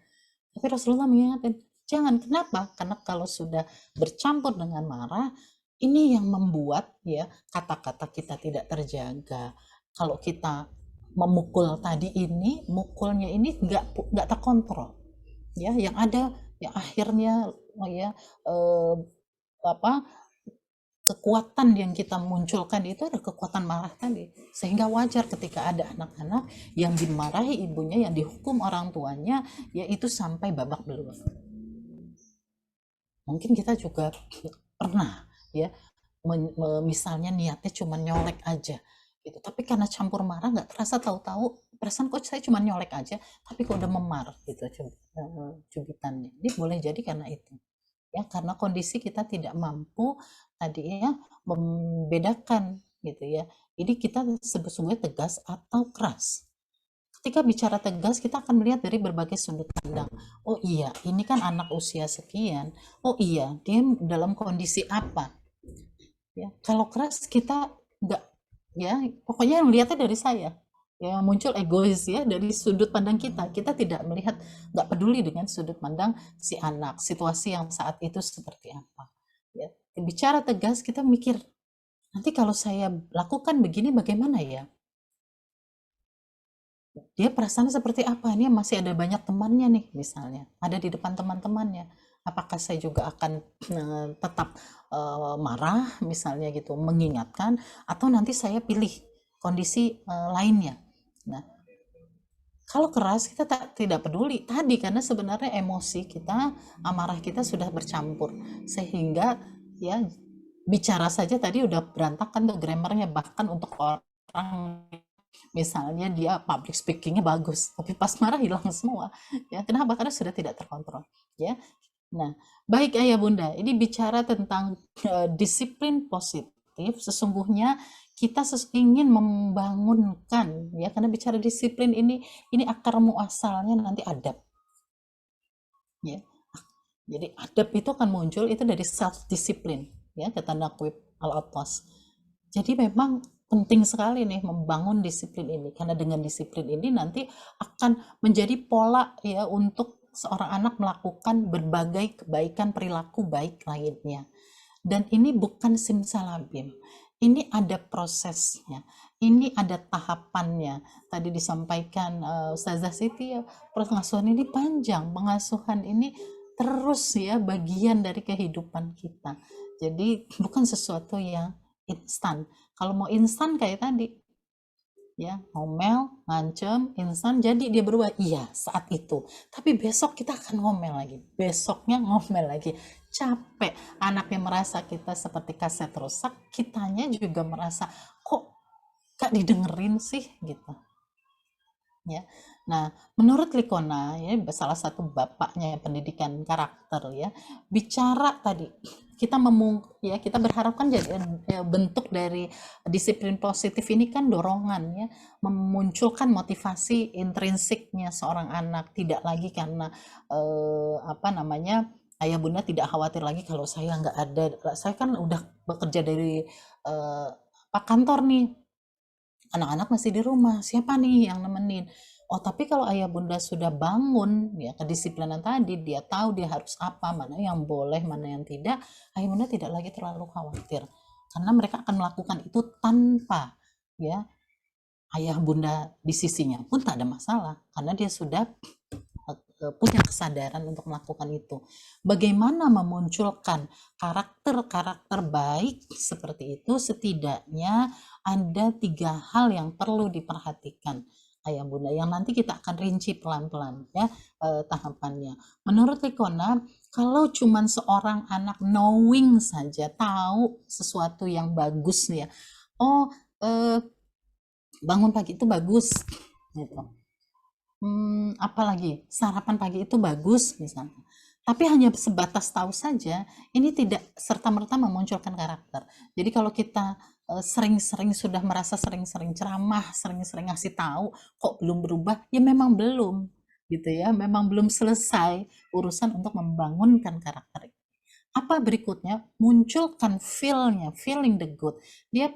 [SPEAKER 4] Tapi Rasulullah mengingatkan jangan. Kenapa? Karena kalau sudah bercampur dengan marah ini yang membuat ya kata-kata kita tidak terjaga. Kalau kita memukul tadi ini, mukulnya ini nggak terkontrol. Ya, yang ada ya akhirnya ya kekuatan yang kita munculkan itu ada kekuatan marah tadi, sehingga wajar ketika ada anak-anak yang dimarahi ibunya, yang dihukum orang tuanya, yaitu sampai babak belur. Mungkin kita juga pernah ya misalnya niatnya cuma nyolek aja gitu, tapi karena campur marah nggak terasa, tahu-tahu perasaan kok saya cuma nyolek aja tapi kok udah memar gitu cubitannya. Ini boleh jadi karena itu ya, karena kondisi kita tidak mampu tadi ya membedakan gitu ya. Jadi kita sebetulnya tegas atau keras. Ketika bicara tegas kita akan melihat dari berbagai sudut pandang. Oh iya, ini kan anak usia sekian. Oh iya, dia dalam kondisi apa? Ya, kalau keras kita nggak ya, pokoknya yang lihatnya dari saya. Ya muncul egois ya dari sudut pandang kita. Kita tidak melihat, nggak peduli dengan sudut pandang si anak, situasi yang saat itu seperti apa. Ya, bicara tegas kita mikir, nanti kalau saya lakukan begini bagaimana ya? Dia perasaan seperti apa? Ini masih ada banyak temannya nih misalnya, ada di depan teman-temannya. Apakah saya juga akan tetap marah misalnya gitu, mengingatkan, atau nanti saya pilih kondisi lainnya. Nah, kalau keras kita tidak peduli tadi karena sebenarnya emosi kita, amarah kita sudah bercampur sehingga ya bicara saja tadi udah berantakan tuh grammarnya, bahkan untuk orang misalnya dia public speakingnya bagus tapi pas marah hilang semua ya. Kenapa? Karena sudah tidak terkontrol ya. Nah baik ayah bunda, ini bicara tentang disiplin positif positif, sesungguhnya kita ingin membangunkan, ya, karena bicara disiplin ini akar muasalnya nanti adab, ya. Jadi adab itu akan muncul itu dari self disiplin, ya, kata Naqib Al-Attas. Jadi memang penting sekali nih membangun disiplin ini, karena dengan disiplin ini nanti akan menjadi pola, ya, untuk seorang anak melakukan berbagai kebaikan perilaku baik lainnya. Dan ini bukan simsalabim, ini ada prosesnya, ini ada tahapannya. Tadi disampaikan Ustazah Siti, ya, pengasuhan ini panjang, pengasuhan ini terus, ya, bagian dari kehidupan kita. Jadi bukan sesuatu yang instan. Kalau mau instan kayak tadi, ya, ngomel, ngancem, instan, jadi dia berubah, iya saat itu. Tapi besok kita akan ngomel lagi, besoknya ngomel lagi. Capek, anaknya merasa kita seperti kaset rusak, kitanya juga merasa kok gak didengerin sih, gitu. Ya, nah menurut Likona, ya, salah satu bapaknya pendidikan karakter, ya, bicara tadi kita kita berharap kan jadi bentuk dari disiplin positif ini kan dorongan, ya, memunculkan motivasi intrinsiknya seorang anak, tidak lagi karena ayah bunda tidak khawatir lagi kalau saya nggak ada, saya kan udah bekerja dari kantor nih, anak-anak masih di rumah, siapa nih yang nemenin? Oh, tapi kalau ayah bunda sudah bangun, ya, kedisiplinan tadi, dia tahu dia harus apa, mana yang boleh, mana yang tidak, ayah bunda tidak lagi terlalu khawatir, karena mereka akan melakukan itu tanpa, ya, ayah bunda di sisinya pun tak ada masalah, karena dia sudah punya kesadaran untuk melakukan itu. Bagaimana memunculkan karakter-karakter baik seperti itu? Setidaknya ada 3 hal yang perlu diperhatikan, ayah bunda, yang nanti kita akan rinci pelan-pelan, ya, tahapannya. Menurut Likona, kalau cuman seorang anak knowing saja, tahu sesuatu yang bagus, ya, oh, bangun pagi itu bagus, gitu. Apalagi sarapan pagi itu bagus misalnya, tapi hanya sebatas tahu saja, ini tidak serta-merta memunculkan karakter. Jadi kalau kita sering-sering sudah merasa sering-sering ceramah, sering-sering ngasih tahu, kok belum berubah, ya memang belum, gitu ya, memang belum selesai urusan untuk membangunkan karakter. Apa berikutnya? Munculkan feel-nya, feeling the good. Dia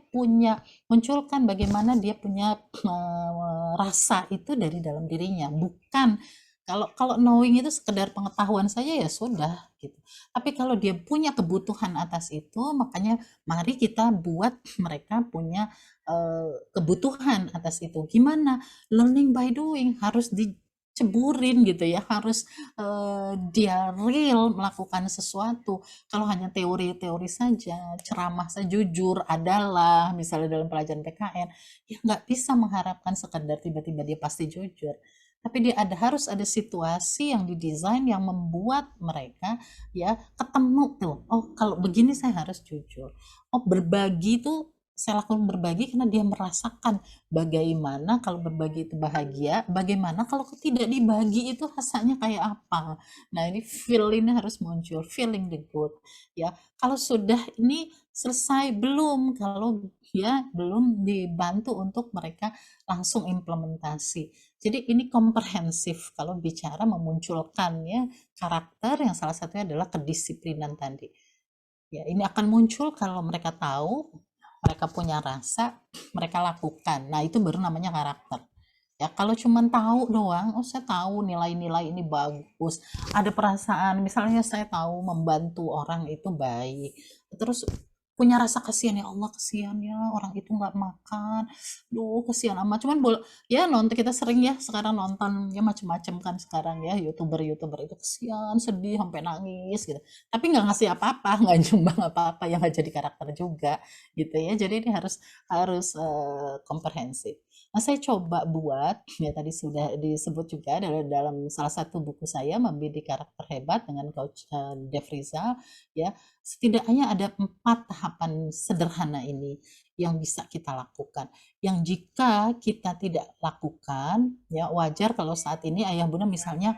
[SPEAKER 4] munculkan bagaimana dia punya rasa itu dari dalam dirinya. Bukan kalau knowing itu sekedar pengetahuan saja, ya sudah, gitu. Tapi kalau dia punya kebutuhan atas itu, makanya mari kita buat mereka punya kebutuhan atas itu. Gimana? Learning by doing, harus ceburin, gitu ya, harus dia real melakukan sesuatu. Kalau hanya teori-teori saja, ceramah saja, jujur adalah misalnya dalam pelajaran PKN, ya nggak bisa mengharapkan sekedar tiba-tiba dia pasti jujur. Tapi dia harus ada situasi yang didesain yang membuat mereka, ya, ketemu tuh, oh kalau begini saya harus jujur, oh berbagi tuh saya lakukan berbagi karena dia merasakan bagaimana kalau berbagi itu bahagia, bagaimana kalau tidak dibagi itu rasanya kayak apa. Nah, ini feel-nya harus muncul, feeling the good, ya. Kalau sudah ini selesai belum, kalau ya belum dibantu untuk mereka langsung implementasi. Jadi ini komprehensif kalau bicara memunculkan, ya, karakter yang salah satunya adalah kedisiplinan tadi. Ya, ini akan muncul kalau mereka tahu, mereka punya rasa, mereka lakukan. Nah, itu baru namanya karakter. Ya, kalau cuma tahu doang, oh saya tahu nilai-nilai ini bagus, ada perasaan, misalnya saya tahu membantu orang itu baik, terus punya rasa kasihan, ya Allah kasihan ya orang itu nggak makan, duh kasihan amat, cuman ya nonton, kita sering ya sekarang nonton ya macem-macem kan sekarang ya, youtuber itu kasihan, sedih sampai nangis gitu, tapi nggak ngasih apa-apa, nggak nyumbang apa-apa, yang nggak jadi karakter juga gitu ya. Jadi ini harus komprehensif. Nah, saya coba buat, ya tadi sudah disebut juga dalam salah satu buku saya, Membidik Karakter Hebat dengan Coach Dev Rizal, ya, setidaknya ada 4 tahapan sederhana ini yang bisa kita lakukan. Yang jika kita tidak lakukan, ya wajar kalau saat ini ayah bunda misalnya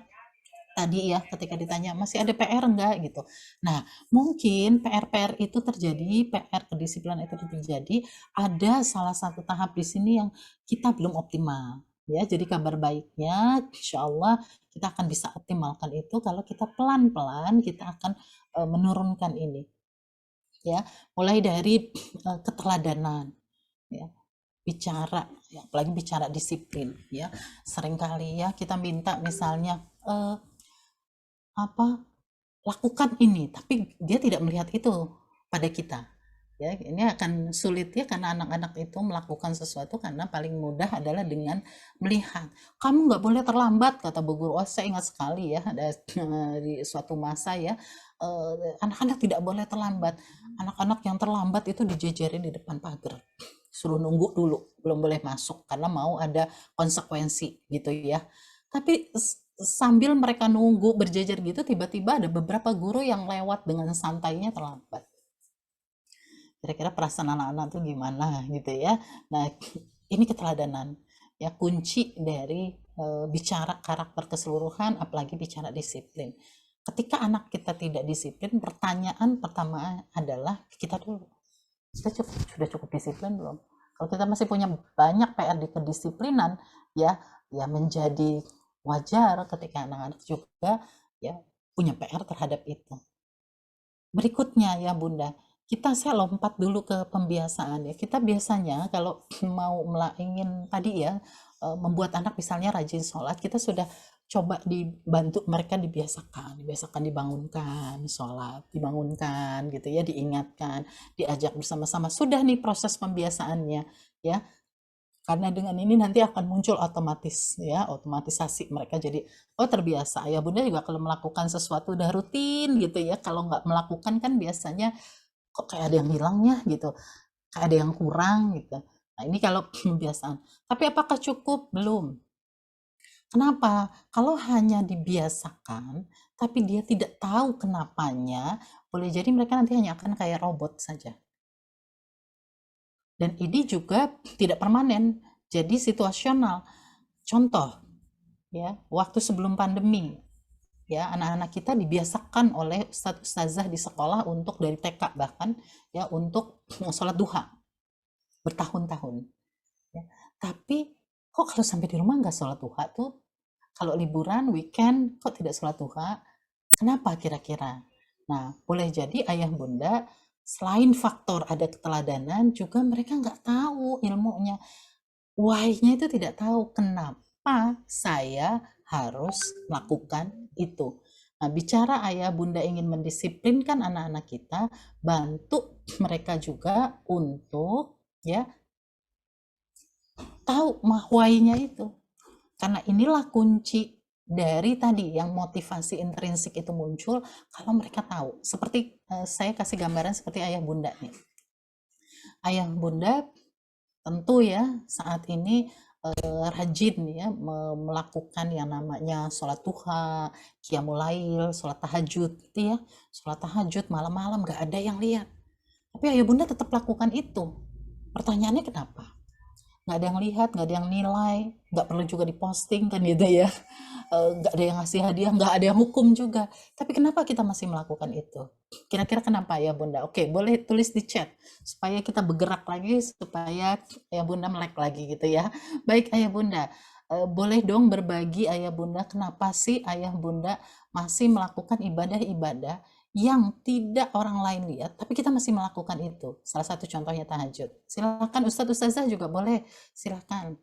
[SPEAKER 4] tadi ya ketika ditanya masih ada PR enggak gitu. Nah, mungkin PR-PR itu terjadi, PR kedisiplinan itu terjadi, ada salah satu tahap di sini yang kita belum optimal. Ya, jadi kabar baiknya insya Allah kita akan bisa optimalkan itu kalau kita pelan-pelan kita akan menurunkan ini. Ya, mulai dari keteladanan ya, bicara ya, apalagi bicara disiplin ya. Seringkali ya kita minta misalnya lakukan ini, tapi dia tidak melihat itu pada kita. Ya, ini akan sulit ya karena anak-anak itu melakukan sesuatu karena paling mudah adalah dengan melihat. Kamu nggak boleh terlambat, kata Bu Guru. Oh, saya ingat sekali ya, ada di suatu masa ya, anak-anak tidak boleh terlambat. Anak-anak yang terlambat itu dijejerin di depan pagar. Suruh nunggu dulu, belum boleh masuk karena mau ada konsekuensi gitu ya. Tapi sambil mereka nunggu berjejer gitu, tiba-tiba ada beberapa guru yang lewat dengan santainya terlambat. Kira-kira perasaan anak-anak tuh gimana gitu ya. Nah, ini keteladanan ya, kunci dari bicara karakter keseluruhan, apalagi bicara disiplin. Ketika anak kita tidak disiplin, pertanyaan pertama adalah kita dulu, sudah cukup disiplin belum? Kalau kita masih punya banyak PR di kedisiplinan, ya menjadi wajar ketika anak-anak juga ya punya PR terhadap itu. Berikutnya ya Bunda, saya lompat dulu ke pembiasaan ya. Kita biasanya kalau mau ingin tadi ya membuat anak misalnya rajin sholat, kita sudah coba dibantu mereka dibiasakan dibangunkan sholat, dibangunkan gitu ya, diingatkan, diajak bersama-sama. Sudah nih proses pembiasaannya ya. Karena dengan ini nanti akan muncul otomatis ya, otomatisasi mereka jadi terbiasa. Ya Bunda juga kalau melakukan sesuatu udah rutin gitu ya, kalau nggak melakukan kan biasanya kok kayak ada yang hilangnya gitu, kayak ada yang kurang gitu. Nah ini kalau pembiasaan. Tapi apakah cukup? Belum. Kenapa? Kalau hanya dibiasakan, tapi dia tidak tahu kenapanya, boleh jadi mereka nanti hanya akan kayak robot saja. Dan ini juga tidak permanen, jadi situasional. Contoh, ya, waktu sebelum pandemi, ya anak-anak kita dibiasakan oleh ustazah di sekolah untuk dari TK bahkan ya untuk sholat duha bertahun-tahun. Ya. Tapi kok kalau sampai di rumah nggak sholat duha tuh? Kalau liburan, weekend, kok tidak sholat duha? Kenapa kira-kira? Nah, boleh jadi ayah bunda selain faktor ada keteladanan, juga mereka nggak tahu ilmunya. Why-nya itu tidak tahu kenapa saya harus melakukan itu. Nah, bicara ayah bunda ingin mendisiplinkan anak-anak kita, bantu mereka juga untuk ya tahu why-nya itu. Karena inilah kunci dari tadi yang motivasi intrinsik itu muncul kalau mereka tahu. Seperti saya kasih gambaran seperti ayah bunda nih. Ayah bunda tentu ya saat ini rajin ya melakukan yang namanya sholat duha, qiyamul lail, sholat tahajud gitu ya. Sholat tahajud malam-malam gak ada yang lihat. Tapi ayah bunda tetap lakukan itu. Pertanyaannya kenapa? Nggak ada yang lihat, nggak ada yang nilai, nggak perlu juga diposting kan gitu ya, nggak ada yang ngasih hadiah, nggak ada yang hukum juga. Tapi kenapa kita masih melakukan itu? Kira-kira kenapa ya Bunda? Oke, boleh tulis di chat supaya kita bergerak lagi, supaya ya Bunda melek lagi gitu ya. Baik Ayah Bunda, boleh dong berbagi Ayah Bunda, kenapa sih Ayah Bunda masih melakukan ibadah-ibadah yang tidak orang lain lihat, tapi kita masih melakukan itu. Salah satu contohnya tahajud. Silakan Ustadz Ustazah juga boleh, silakan.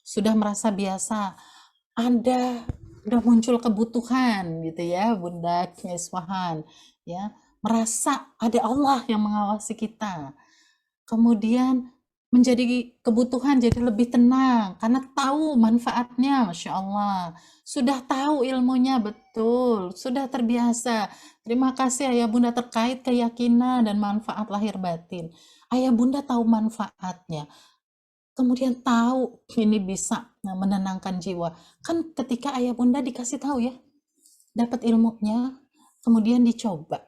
[SPEAKER 4] Sudah merasa biasa, udah muncul kebutuhan gitu ya, Bunda Iswahan, ya merasa ada Allah yang mengawasi kita. Kemudian menjadi kebutuhan jadi lebih tenang karena tahu manfaatnya, Masya Allah. Sudah tahu ilmunya betul, sudah terbiasa. Terima kasih Ayah Bunda terkait keyakinan dan manfaat lahir batin. Ayah Bunda tahu manfaatnya. Kemudian tahu ini bisa menenangkan jiwa. Kan ketika Ayah Bunda dikasih tahu ya, dapat ilmunya, kemudian dicoba.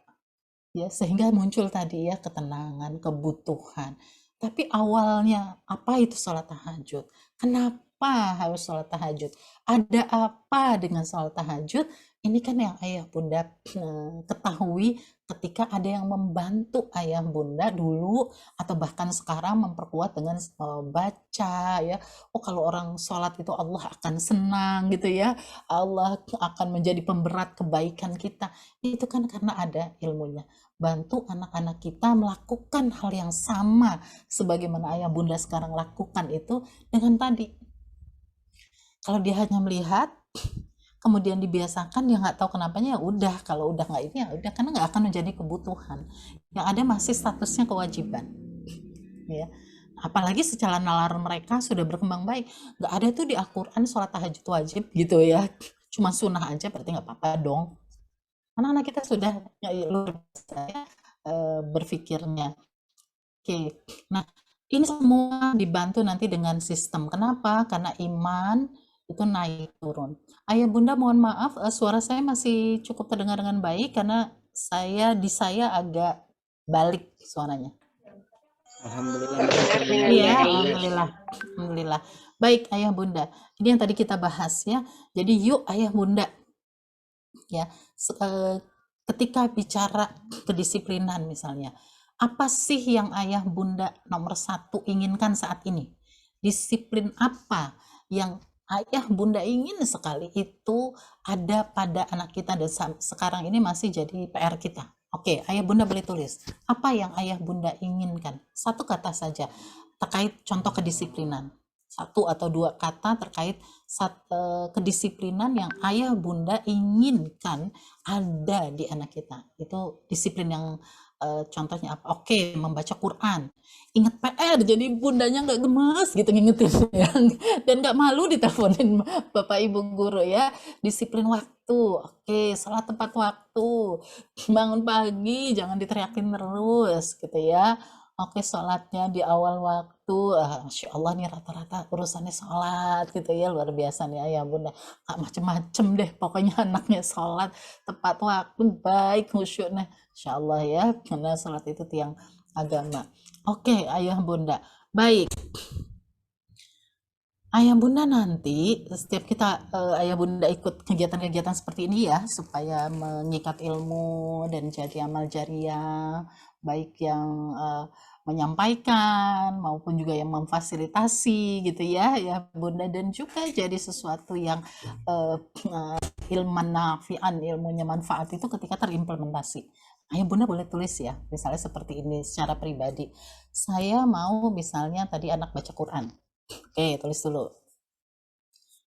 [SPEAKER 4] Ya, sehingga muncul tadi ya ketenangan, kebutuhan. Tapi awalnya apa itu sholat tahajud? Kenapa harus sholat tahajud? Ada apa dengan sholat tahajud? Ini kan yang ayah bunda ketahui ketika ada yang membantu ayah bunda dulu atau bahkan sekarang memperkuat dengan baca ya. Oh kalau orang sholat itu Allah akan senang gitu ya. Allah akan menjadi pemberat kebaikan kita. Itu kan karena ada ilmunya. Bantu anak-anak kita melakukan hal yang sama sebagaimana ayah bunda sekarang lakukan itu dengan tadi. Kalau dia hanya melihat kemudian dibiasakan, dia nggak tahu kenapanya, ya udah, kalau udah nggak ini ya udah, karena nggak akan menjadi kebutuhan. Yang ada masih statusnya kewajiban, ya. Apalagi secara nalar mereka sudah berkembang baik, nggak ada tuh di Al-Quran sholat tahajud wajib gitu ya, cuma sunnah aja berarti nggak apa-apa dong. Anak-anak kita sudah ya, luar biasa ya, berpikirnya. Oke, nah ini semua dibantu nanti dengan sistem. Kenapa? Karena iman itu naik turun. Ayah bunda mohon maaf, suara saya masih cukup terdengar dengan baik karena saya agak balik suaranya.
[SPEAKER 3] Alhamdulillah.
[SPEAKER 4] Iya, alhamdulillah. Baik ayah bunda, ini yang tadi kita bahas ya. Jadi yuk ayah bunda ya, ketika bicara kedisiplinan misalnya, apa sih yang ayah bunda nomor 1 inginkan saat ini? Disiplin apa yang ayah bunda ingin sekali itu ada pada anak kita dan sekarang ini masih jadi PR kita. Oke, ayah bunda boleh tulis. Apa yang ayah bunda inginkan? 1 kata saja terkait contoh kedisiplinan. 1 atau 2 kata terkait kedisiplinan yang ayah bunda inginkan ada di anak kita. Itu disiplin yang contohnya apa? Oke, membaca Quran. Ingat PR, jadi bundanya nggak gemes gitu ngingetin ya. Dan nggak malu diteleponin Bapak Ibu guru ya. Disiplin waktu. Oke, salat tepat waktu. Bangun pagi, jangan diteriakin terus gitu ya. Oke, sholatnya di awal waktu. Masya Allah nih rata-rata urusannya sholat gitu ya. Luar biasa nih ayah bunda. Gak macem-macem deh pokoknya anaknya sholat tepat waktu, baik khusyuknya. Insya Allah ya, karena sholat itu tiang agama. Oke ayah bunda. Baik. Ayah bunda nanti setiap kita ayah bunda ikut kegiatan-kegiatan seperti ini ya, supaya mengikat ilmu dan jadi amal jariah, baik yang menyampaikan maupun juga yang memfasilitasi gitu ya bunda, dan juga jadi sesuatu yang ilman nafi'an, ilmunya manfaat itu ketika terimplementasi. Ayah bunda boleh tulis ya, misalnya seperti ini secara pribadi. Saya mau misalnya tadi anak baca Quran. Oke, tulis dulu.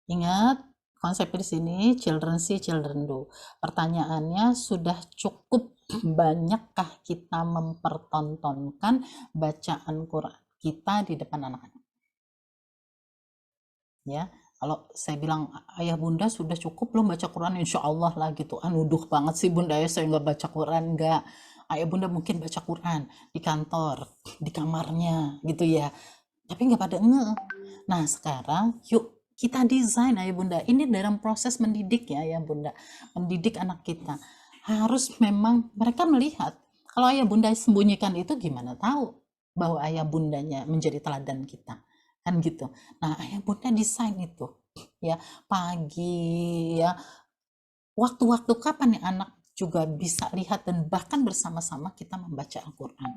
[SPEAKER 4] Ingat, konsepnya di sini children see, children do. Pertanyaannya, sudah cukup banyakkah kita mempertontonkan bacaan Quran kita di depan anak-anak? Ya, kalau saya bilang ayah bunda sudah cukup belum baca Quran, insya Allah lah gitu. Nuduh banget sih bunda ya, saya nggak baca Quran, nggak. Ayah bunda mungkin baca Quran di kantor, di kamarnya gitu ya. Tapi nggak pada nge. Nah sekarang yuk kita desain ayah bunda. Ini dalam proses mendidik ya ayah bunda. Mendidik anak kita. Harus memang mereka melihat. Kalau ayah bunda sembunyikan itu gimana tahu bahwa ayah bundanya menjadi teladan kita. Kan gitu. Nah ayah bunda desain itu. Ya pagi ya. Waktu-waktu kapan ya anak juga bisa lihat dan bahkan bersama-sama kita membaca Al-Quran.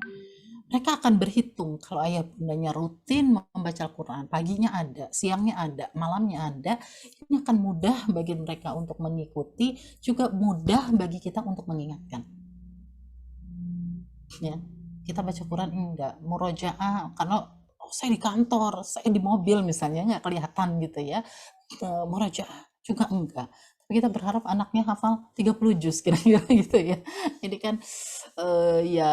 [SPEAKER 4] Mereka akan berhitung kalau ayah bundanya rutin membaca Al-Quran, paginya ada, siangnya ada, malamnya ada, ini akan mudah bagi mereka untuk mengikuti, juga mudah bagi kita untuk mengingatkan. Ya, kita baca Quran enggak, murojaah, karena saya di kantor, saya di mobil misalnya, nggak kelihatan gitu ya, murojaah juga enggak. Kita berharap anaknya hafal 30 juz kira-kira gitu ya. Jadi kan ya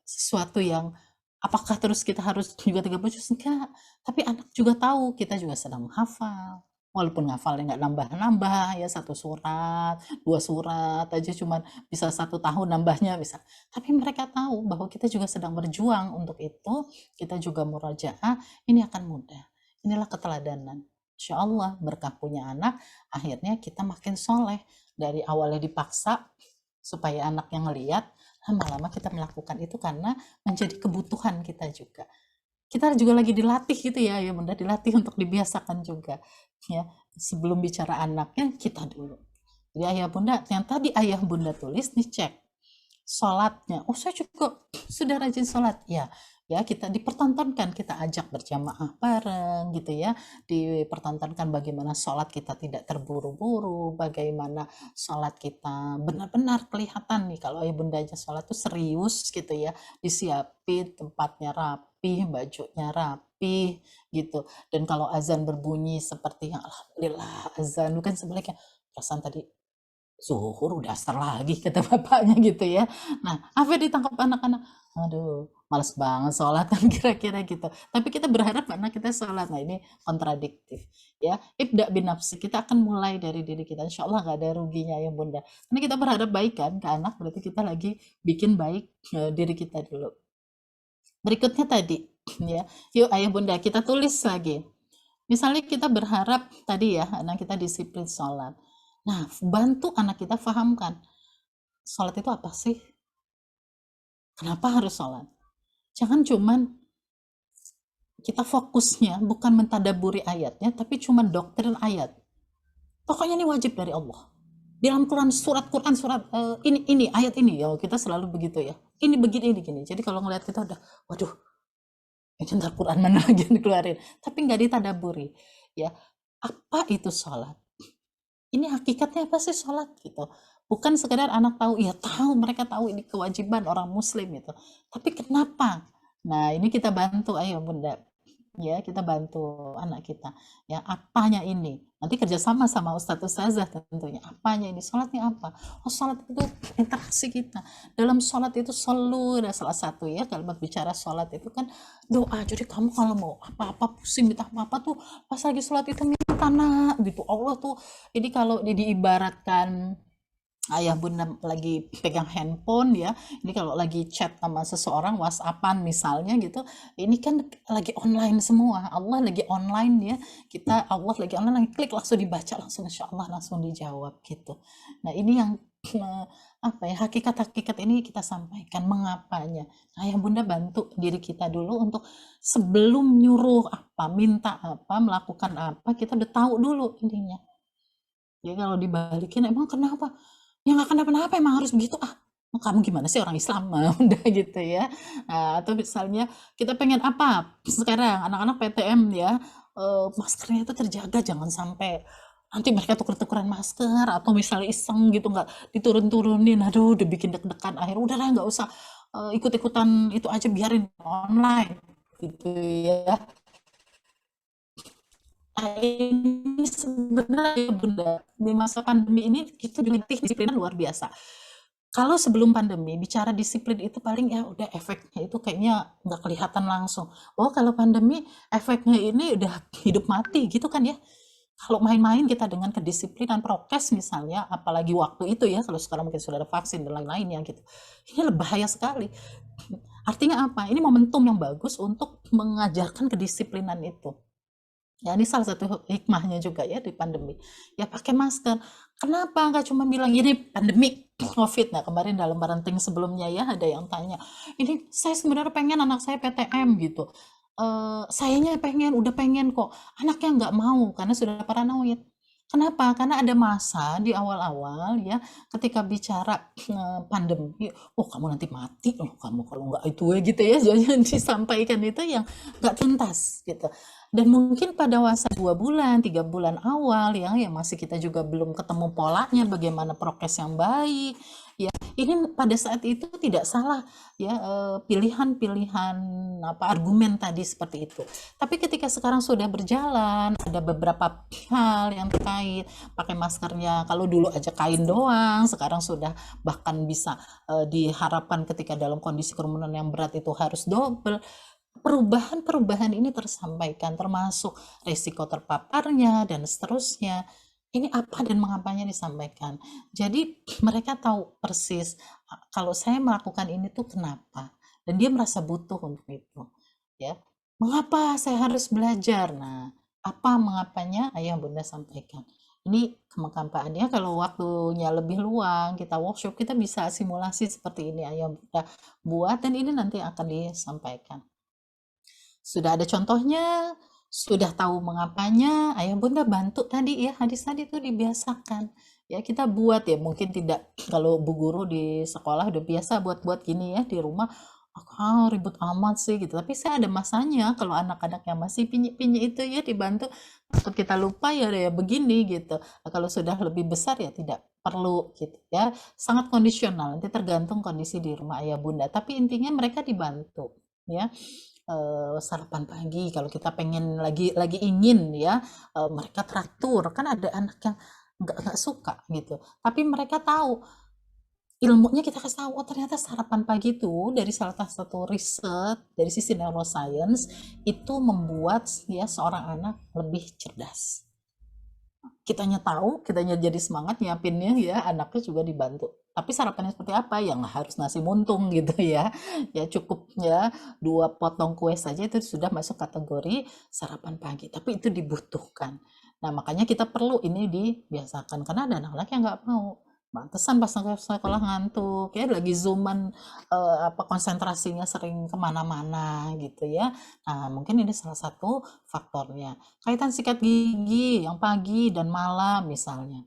[SPEAKER 4] sesuatu yang apakah terus kita harus juga 30 juz? Enggak. Tapi anak juga tahu kita juga sedang menghafal. Walaupun ngafalnya nggak nambah-nambah ya, 1 surat, 2 surat aja cuman bisa 1 tahun nambahnya bisa. Tapi mereka tahu bahwa kita juga sedang berjuang untuk itu, kita juga murojaah, ini akan mudah. Inilah keteladanan. Insya Allah berkah punya anak, akhirnya kita makin soleh. Dari awalnya dipaksa supaya anaknya ngeliat, lama-lama kita melakukan itu karena menjadi kebutuhan kita juga. Kita juga lagi dilatih gitu ya bunda, dilatih untuk dibiasakan juga ya. Sebelum bicara anaknya kita dulu. Jadi ayah bunda, yang tadi ayah bunda tulis dicek sholatnya. Oh, saya juga sudah rajin sholat. Ya kita dipertontonkan, kita ajak berjamaah bareng gitu ya, dipertontonkan bagaimana sholat kita tidak terburu-buru, bagaimana sholat kita benar-benar kelihatan nih kalau ayah bunda aja sholat tuh serius gitu ya, disiapin tempatnya rapi, bajunya rapi gitu. Dan kalau azan berbunyi seperti yang alhamdulillah azan, bukan sebaliknya perasaan tadi zuhur udah asar lagi kata bapaknya gitu ya. Nah, apa ditangkap anak-anak? Aduh, males banget sholat kan kira-kira gitu. Tapi kita berharap anak kita sholat. Nah, ini kontradiktif ya. Ibda bin nafsi, kita akan mulai dari diri kita. Insya Allah nggak ada ruginya ya bunda. Karena kita berharap baik kan ke anak, berarti kita lagi bikin baik diri kita dulu. Berikutnya tadi ya, yuk ayah bunda kita tulis lagi. Misalnya kita berharap tadi ya anak kita disiplin sholat. Nah, bantu anak kita fahamkan, sholat itu apa sih? Kenapa harus sholat? Jangan cuman kita fokusnya bukan mentadaburi ayatnya, tapi cuman doktrin ayat. Pokoknya ini wajib dari Allah. Dalam Quran, surat ini ayat ini ya, kita selalu begitu ya. Ini begini. Jadi kalau ngeliat kita udah, waduh, ini ntar Quran mana lagi yang dikeluarin. Tapi nggak ditadaburi. Ya, apa itu sholat? Ini hakikatnya apa sih sholat gitu. Bukan sekedar anak tahu, ya tahu, mereka tahu ini kewajiban orang muslim gitu. Tapi kenapa? Nah, ini kita bantu, ayo bunda. Ya, kita bantu anak kita. Ya, apanya ini? Nanti kerjasama sama Ustadz Ustazah tentunya. Apanya ini? Sholatnya apa? Oh, sholat itu interaksi kita. Dalam sholat itu selalu ada salah satu ya, kalimat bicara sholat itu kan doa. Jadi kamu kalau mau apa-apa pusing, minta apa-apa tuh, pas lagi sholat itu minta nak gitu. Allah tuh, jadi kalau diibaratkan ayah bunda lagi pegang handphone ya, ini kalau lagi chat sama seseorang WhatsAppan misalnya gitu, ini kan lagi online semua, Allah lagi online ya, kita Allah lagi online, klik langsung dibaca langsung insya Allah langsung dijawab gitu. Nah ini yang apa ya, hakikat-hakikat ini kita sampaikan mengapanya. Nah ayah bunda bantu diri kita dulu untuk sebelum nyuruh apa, minta apa, melakukan apa, kita udah tahu dulu intinya. Ya kalau dibalikin emang kenapa? Ya nggak kenapa-napa, emang harus begitu kamu gimana sih orang Islam udah gitu ya. Atau misalnya kita pengen apa sekarang anak-anak PTM ya, maskernya itu terjaga, jangan sampai nanti mereka tuker-tukeran masker atau misalnya iseng gitu nggak diturun-turunin, aduh udah bikin deg-degan, akhirnya udahlah nggak usah ikut-ikutan itu aja, biarin online gitu ya. Ini sebenarnya bunda di masa pandemi ini kita dilatih disiplinan luar biasa. Kalau sebelum pandemi bicara disiplin itu paling ya udah efeknya itu kayaknya nggak kelihatan langsung. Oh kalau pandemi efeknya ini udah hidup mati gitu kan ya. Kalau main-main kita dengan kedisiplinan prokes misalnya, apalagi waktu itu ya, kalau sekarang mungkin sudah ada vaksin dan lain-lain ya gitu. Ini bahaya sekali. Artinya apa? Ini momentum yang bagus untuk mengajarkan kedisiplinan itu. Ya ini salah satu hikmahnya juga ya di pandemi. Ya pakai masker. Kenapa nggak cuma bilang ini pandemi COVID? Nah kemarin dalam parenting sebelumnya ya ada yang tanya, ini saya sebenarnya pengen anak saya PTM gitu. Sayanya udah pengen kok. Anaknya nggak mau karena sudah paranoid. Kenapa? Karena ada masa di awal-awal ya ketika bicara pandemi, oh kamu nanti mati loh kamu kalau nggak itu ya gitu ya, jangan disampaikan itu yang nggak tuntas gitu. Dan mungkin pada masa 2 bulan, 3 bulan awal ya, yang masih kita juga belum ketemu polanya, bagaimana prokes yang baik, ya ini pada saat itu tidak salah ya pilihan-pilihan argumen tadi seperti itu. Tapi ketika sekarang sudah berjalan, ada beberapa hal yang terkait pakai maskernya. Kalau dulu aja kain doang, sekarang sudah bahkan bisa diharapkan ketika dalam kondisi kerumunan yang berat itu harus double. Perubahan-perubahan ini tersampaikan, termasuk risiko terpaparnya dan seterusnya. Ini apa dan mengapanya disampaikan. Jadi mereka tahu persis kalau saya melakukan ini tuh kenapa, dan dia merasa butuh untuk itu. Ya, mengapa saya harus belajar? Nah, apa mengapanya? Ayah bunda sampaikan. Ini kemengkampaannya kalau waktunya lebih luang, kita workshop, kita bisa simulasi seperti ini ayah bunda buat, dan ini nanti akan disampaikan. Sudah ada contohnya, sudah tahu mengapanya, ayah bunda bantu tadi ya, hadis tadi itu dibiasakan Ya kita buat ya, mungkin tidak kalau Bu Guru di sekolah udah biasa buat-buat gini ya di rumah, ribut amat sih gitu. Tapi saya ada masanya kalau anak-anak yang masih pinye-pinye itu ya dibantu, takut kita lupa ya begini gitu. Nah, kalau sudah lebih besar ya tidak perlu gitu ya. Sangat kondisional, nanti tergantung kondisi di rumah ayah bunda. Tapi intinya mereka dibantu ya. Sarapan pagi kalau kita pengen lagi ingin ya, mereka teratur. Kan ada anak yang nggak suka gitu, tapi mereka tahu ilmunya, kita kasih tahu, oh ternyata sarapan pagi itu dari salah satu riset dari sisi neuroscience itu membuat ya seorang anak lebih cerdas. Kitanya tahu, kitanya jadi semangat nyiapinnya ya, anaknya juga dibantu. Tapi sarapannya seperti apa? Yang harus nasi muntung gitu ya. Ya cukup ya 2 potong kue saja itu sudah masuk kategori sarapan pagi. Tapi itu dibutuhkan. Nah makanya kita perlu ini dibiasakan, karena ada anak-anak yang nggak mau. Pantesan pas sekolah ngantuk ya, lagi zooman konsentrasinya sering kemana-mana gitu ya. Nah mungkin ini salah satu faktornya. Kaitan sikat gigi yang pagi dan malam misalnya,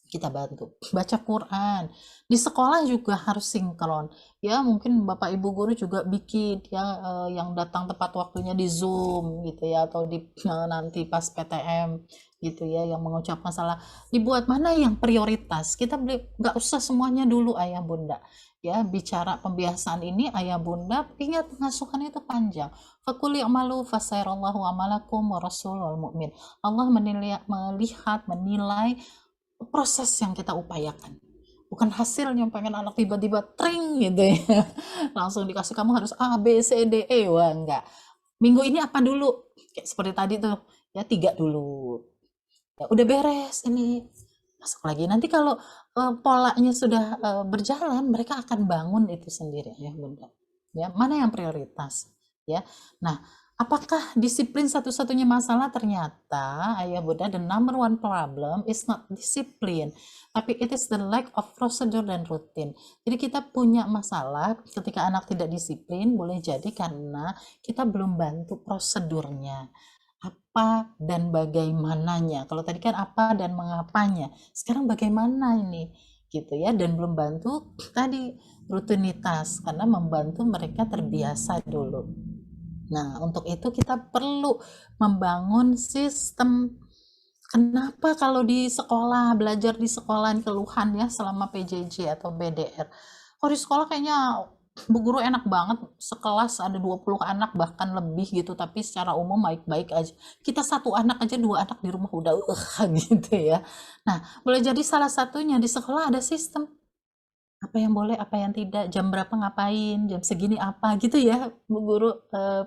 [SPEAKER 4] kita bantu. Baca Quran di sekolah juga harus sinkron ya, mungkin Bapak Ibu guru juga bikin ya yang datang tepat waktunya di Zoom gitu ya, atau di nanti pas PTM gitu ya, yang mengucapkan salah dibuat mana yang prioritas. Kita nggak usah semuanya dulu ayah bunda ya. Bicara pembiasaan ini ayah bunda ingat pengasuhan itu panjang. Fakuli amalu fasairallahu amalakum wa rasulul mu'min. Allah melihat menilai proses yang kita upayakan, bukan hasil yang pengen anak tiba-tiba tring gitu ya langsung dikasih kamu harus A B C D E. Wah enggak, minggu ini apa dulu, kayak seperti tadi tuh ya 3 dulu ya udah beres, ini masuk lagi. Nanti kalau polanya sudah berjalan, mereka akan bangun itu sendiri ya bunda ya, mana yang prioritas ya. Nah apakah disiplin satu-satunya masalah? Ternyata ayah bunda, the number one problem is not discipline, tapi it is the lack of procedure dan rutin. Jadi kita punya masalah ketika anak tidak disiplin, boleh jadi karena kita belum bantu prosedurnya, apa dan bagaimananya. Kalau tadi kan apa dan mengapanya, sekarang bagaimana ini gitu ya, dan belum bantu tadi rutinitas, karena membantu mereka terbiasa dulu. Nah, untuk itu kita perlu membangun sistem. Kenapa kalau di sekolah, belajar di sekolah keluhan ya selama PJJ atau BDR, kalau di sekolah kayaknya Bu Guru enak banget, sekelas ada 20 anak bahkan lebih gitu, tapi secara umum baik-baik aja. Kita 1 anak aja, 2 anak di rumah udah gitu ya. Nah, boleh jadi salah satunya di sekolah ada sistem. Apa yang boleh, apa yang tidak, jam berapa ngapain, jam segini apa gitu ya, Bu Guru,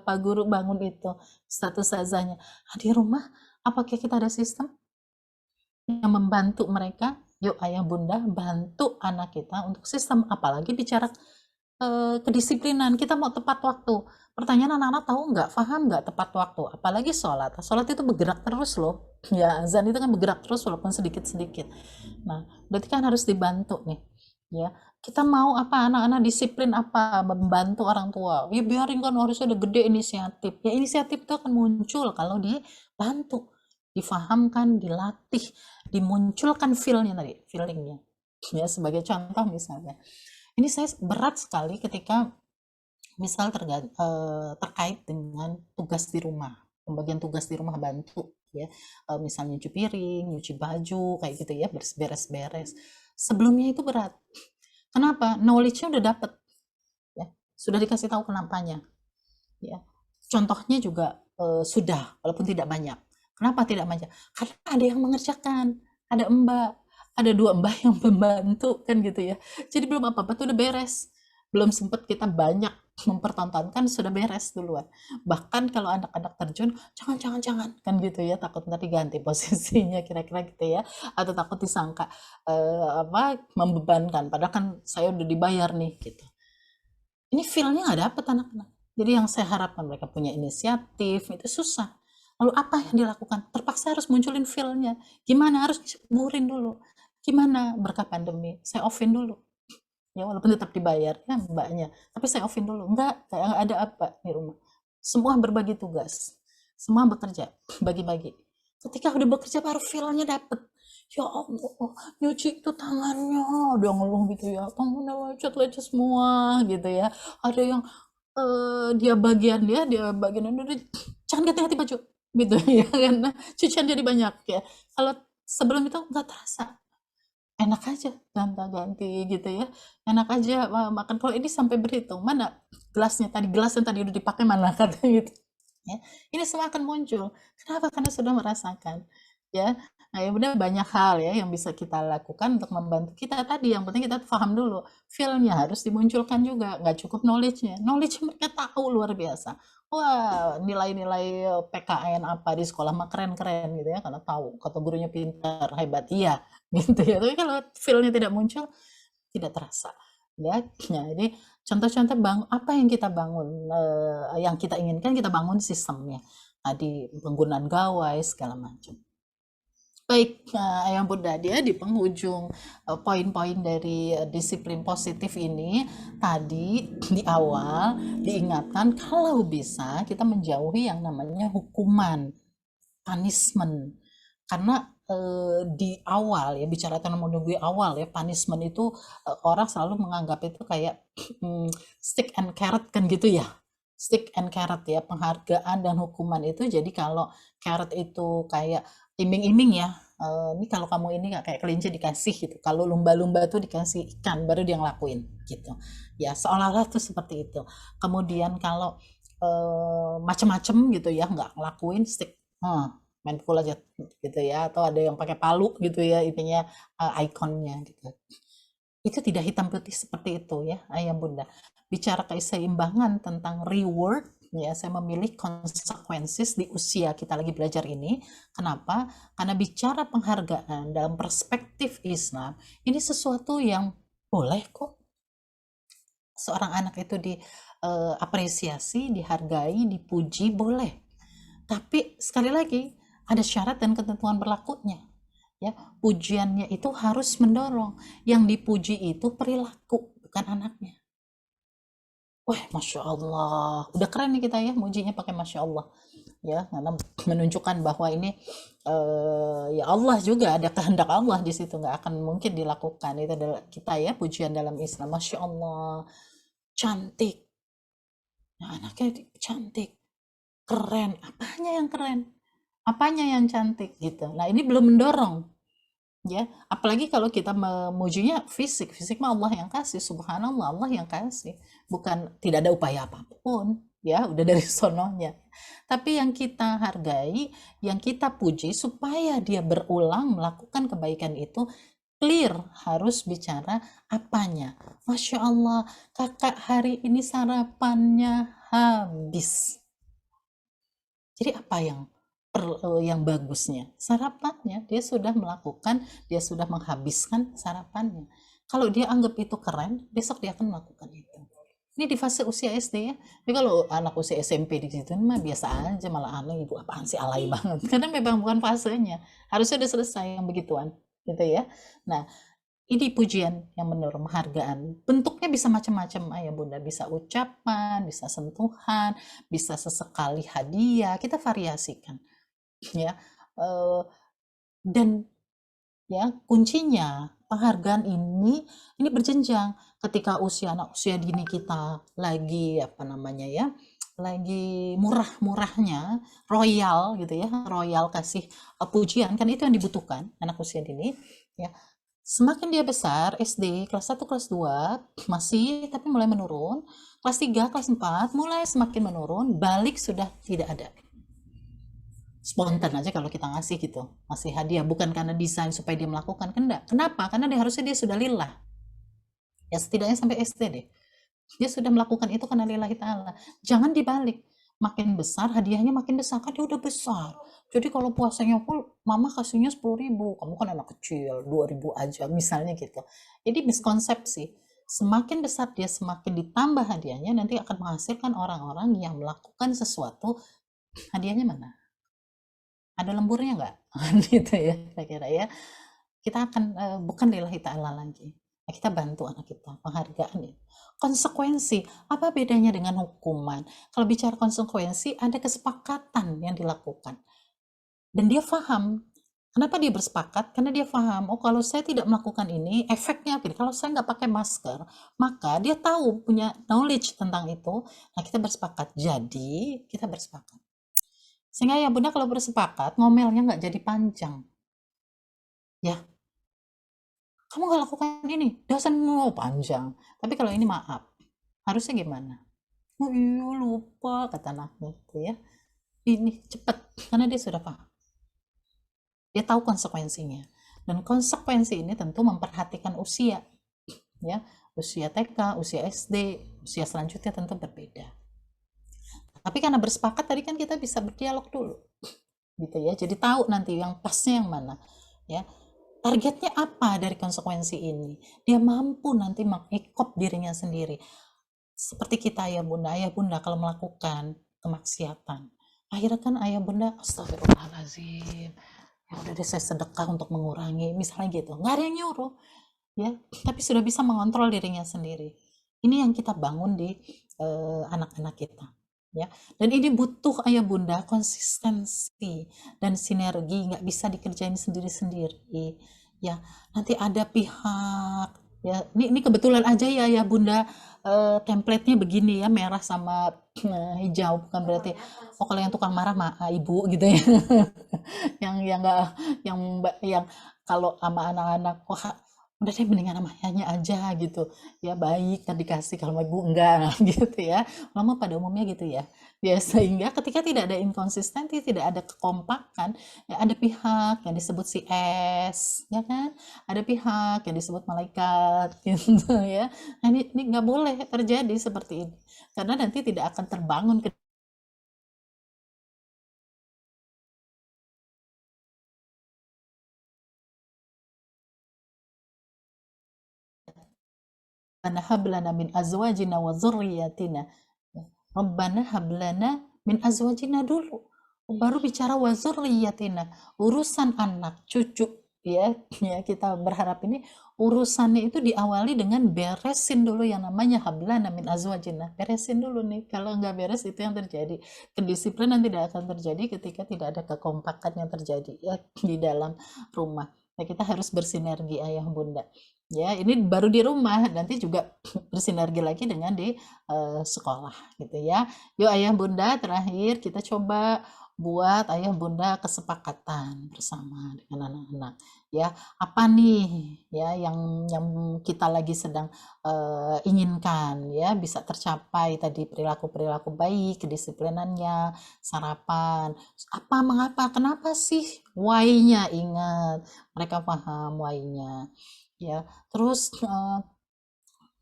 [SPEAKER 4] Pak Guru bangun itu status ustazahnya. Di rumah apakah kita ada sistem yang membantu mereka? Yuk ayah bunda bantu anak kita untuk sistem, apalagi bicara kedisiplinan. Kita mau tepat waktu. Pertanyaan anak-anak tahu nggak, paham nggak tepat waktu, apalagi sholat. Sholat itu bergerak terus loh ya, azan itu kan bergerak terus walaupun sedikit-sedikit. Nah berarti kan harus dibantu nih ya. Kita mau apa, anak-anak disiplin apa, membantu orang tua ya, biarin kan harusnya udah gede inisiatif ya. Inisiatif itu akan muncul kalau dibantu, difahamkan, dilatih, dimunculkan feelingnya ya. Sebagai contoh misalnya, ini saya berat sekali ketika misal terkait dengan tugas di rumah, pembagian tugas di rumah bantu ya, misalnya nyuci piring, nyuci baju kayak gitu ya, beres-beres. Sebelumnya itu berat. Kenapa? Knowledge-nya udah dapet ya, sudah dikasih tahu kenapanya ya. Contohnya juga sudah, walaupun tidak banyak. Kenapa tidak banyak? Karena ada yang mengerjakan, ada ada 2 mbak yang membantu kan gitu ya. Jadi belum apa-apa tuh udah beres, belum sempat kita banyak mempertontonkan sudah beres duluan. Bahkan kalau anak-anak terjun, jangan kan gitu ya, takut nanti ganti posisinya kira-kira gitu ya, atau takut disangka membebankan, padahal kan saya udah dibayar nih gitu. Ini feel-nya nggak dapet anak-anak. Jadi yang saya harapkan mereka punya inisiatif, itu susah. Lalu apa yang dilakukan? Terpaksa harus munculin feel-nya. Gimana? Harus ceburin dulu. Gimana? Berkah pandemi, saya offin dulu. Ya walaupun tetap dibayar ya mbaknya, tapi saya offin dulu. Enggak ada apa di rumah. Semua berbagi tugas. Semua bekerja, bagi-bagi. Ketika udah bekerja baru feel-nya dapet. ya Allah, nyuci itu tangannya, udah ngeluh gitu ya, tangannya lecet-lecet semua gitu ya. Ada yang dia bagian udah, jangan ganti-ganti baju gitu ya, karena cucian jadi banyak ya. Kalau sebelum itu nggak terasa, enak aja gonta-ganti gitu ya, enak aja makan. Kalau ini sampai berhitung, mana gelas yang tadi udah dipakai mana katanya gitu ya. Ini semua akan muncul. Kenapa? Karena sudah merasakan ya. Nah, ya benar, banyak hal ya yang bisa kita lakukan untuk membantu kita tadi. Yang penting kita paham dulu, feel-nya harus dimunculkan juga, nggak cukup knowledge-nya. Knowledge mereka tahu luar biasa. Wah, nilai-nilai PKN apa di sekolah mah keren-keren gitu ya, karena tahu, kata gurunya pintar, hebat, iya gitu ya. Tapi kalau feel-nya tidak muncul, tidak terasa ya. Nah, ini contoh-contoh apa yang kita bangun, yang kita inginkan, kita bangun sistemnya tadi, penggunaan gawai segala macam. Baik, Ayah Bunda, dia di penghujung poin-poin dari disiplin positif ini, tadi di awal diingatkan kalau bisa kita menjauhi yang namanya hukuman, punishment. Karena di awal ya, bicara terminologi awal ya, punishment itu orang selalu menganggap itu kayak stick and carrot kan gitu ya. Stick and carrot ya, penghargaan dan hukuman itu. Jadi kalau carrot itu kayak iming-iming ya, ini kalau kamu ini nggak kayak kelinci dikasih gitu, kalau lumba-lumba tuh dikasih ikan baru dia ngelakuin gitu ya, seolah-olah tuh seperti itu. Kemudian kalau macem-macem gitu ya, nggak ngelakuin, stick, main pukul aja gitu ya, atau ada yang pakai palu gitu ya, intinya ikonnya gitu. Itu tidak hitam putih seperti itu ya, Ayah Bunda. Bicara keseimbangan tentang reward ya, saya memilih consequences di usia kita lagi belajar ini. Kenapa? Karena bicara penghargaan dalam perspektif Islam, ini sesuatu yang boleh kok. Seorang anak itu diapresiasi, dihargai, dipuji, boleh. Tapi sekali lagi, ada syarat dan ketentuan berlakunya. Ya, pujiannya itu harus mendorong. Yang dipuji itu perilaku, bukan anaknya. Wah, Masya Allah, udah keren nih kita ya, mujinya pakai Masya Allah ya, karena menunjukkan bahwa ini ya Allah juga, ada kehendak Allah di situ, nggak akan mungkin dilakukan. Itu adalah kita ya, pujian dalam Islam. Masya Allah, cantik, nah, anaknya cantik, keren, apanya yang keren, apanya yang cantik gitu. Nah, ini belum mendorong ya, apalagi kalau kita memujinya fisik mah Allah yang kasih, subhanallah, Allah yang kasih, bukan, tidak ada upaya apapun ya, udah dari sononya. Tapi yang kita hargai, yang kita puji, supaya dia berulang melakukan kebaikan itu, clear, harus bicara apanya. Masya Allah, kakak hari ini sarapannya habis. Jadi apa yang bagusnya? Sarapannya, dia sudah melakukan, dia sudah menghabiskan sarapannya. Kalau dia anggap itu keren, besok dia akan melakukan itu. Ini di fase usia SD ya. Tapi kalau anak usia SMP di situ mah biasa aja, malah aneh, ibu apaan sih, alay banget. Karena memang bukan fasenya. Harusnya udah selesai yang begituan, gitu ya. Nah, ini pujian yang menurut penghargaan. Bentuknya bisa macam-macam, Ayah Bunda. Bisa ucapan, bisa sentuhan, bisa sesekali hadiah. Kita variasikan, ya. Dan ya, kuncinya penghargaan ini berjenjang. Ketika anak usia dini kita lagi apa namanya ya, lagi murah-murahnya, royal gitu ya, royal kasih pujian, kan itu yang dibutuhkan anak usia dini ya. Semakin dia besar, SD, kelas 1, kelas 2, masih, tapi mulai menurun. Kelas 3, kelas 4, mulai semakin menurun, balik sudah tidak ada. Spontan aja kalau kita ngasih gitu, ngasih hadiah, bukan karena desain supaya dia melakukan, kan enggak. Kenapa? Karena harusnya dia sudah lillah. Ya setidaknya sampai SD deh. Dia sudah melakukan itu karena lillahi ta'ala. Jangan dibalik. Makin besar, hadiahnya makin besar, kan dia udah besar. Jadi kalau puasanya full, mama kasihnya 10.000, kamu kan anak kecil, 2.000 aja, misalnya gitu. Jadi miskonsepsi, semakin besar dia, semakin ditambah hadiahnya, nanti akan menghasilkan orang-orang yang melakukan sesuatu, hadiahnya mana? Ada lemburnya nggak? Gitu ya, kira-kira ya. Kita akan, bukan lillahi ta'ala lagi. Nah, kita bantu anak kita, penghargaan itu. Konsekuensi, apa bedanya dengan hukuman? Kalau bicara konsekuensi, ada kesepakatan yang dilakukan. Dan dia paham, Kenapa dia bersepakat? Karena dia paham, oh kalau saya tidak melakukan ini, efeknya apa? Kalau saya nggak pakai masker, maka dia tahu, punya knowledge tentang itu. Nah, kita bersepakat. Jadi, kita bersepakat. Sehingga ya bunda kalau bersepakat, ngomelnya nggak jadi panjang. Ya, kamu nggak lakukan ini, dosenmu panjang. Tapi kalau ini maaf, harusnya gimana? Oh iya lupa, kata anaknya gitu ya. Ini cepet, karena dia sudah paham. Dia tahu konsekuensinya. Dan konsekuensi ini tentu memperhatikan usia. Ya, usia TK, usia SD, usia selanjutnya tentu berbeda. Tapi karena bersepakat tadi kan kita bisa berdialog dulu. Gitu ya. Jadi tahu nanti yang pasnya yang mana. Ya. Targetnya apa dari konsekuensi ini? Dia mampu nanti mengikop dirinya sendiri. Seperti kita ayah bunda kalau melakukan kemaksiatan. Akhirnya kan ayah bunda, astagfirullahaladzim, ya udah deh saya sedekah untuk mengurangi, misalnya gitu. Nggak ada yang nyuruh, ya, tapi sudah bisa mengontrol dirinya sendiri. Ini yang kita bangun di anak-anak kita, ya. Dan ini butuh ayah bunda konsistensi dan sinergi, nggak bisa dikerjain sendiri-sendiri, ya. Nanti ada pihak, ya. Ini kebetulan aja ya bunda, template-nya begini ya, merah sama hijau, bukan berarti oh kalau yang tukang marah ibu gitu ya. yang enggak yang kalau sama anak-anak wah udah deh mendingan sama ayahnya aja gitu ya, baik kan dikasih, kalau ibu enggak gitu ya, lama pada umumnya gitu ya. Sehingga ketika tidak ada inkonsistensi, tidak ada kekompakan, ya ada pihak yang disebut si S, ya kan, ada pihak yang disebut malaikat gitu ya. Nah, ini nggak boleh terjadi seperti ini, karena nanti tidak akan terbangun ke Rabbana hablana min azwajina wa dzurriyyatina. Rabbana hablana min azwajina dulu. Baru bicara wa dzurriyyatina, urusan anak, cucu ya kita berharap ini urusannya itu diawali dengan beresin dulu yang namanya hablana min azwajina. Beresin dulu nih, kalau nggak beres itu yang terjadi. Kedisiplinan tidak akan terjadi ketika tidak ada kekompakan yang terjadi ya di dalam rumah. Nah, kita harus bersinergi ayah bunda. Ya, ini baru di rumah, nanti juga bersinergi lagi dengan di sekolah gitu ya. Yuk ayah bunda, terakhir kita coba buat ayah bunda kesepakatan bersama dengan anak-anak. Ya, apa nih ya yang kita lagi sedang inginkan ya bisa tercapai tadi, perilaku-perilaku baik, kedisiplinannya, sarapan. Apa, mengapa, kenapa sih? Why-nya ingat, mereka paham why-nya. Ya, terus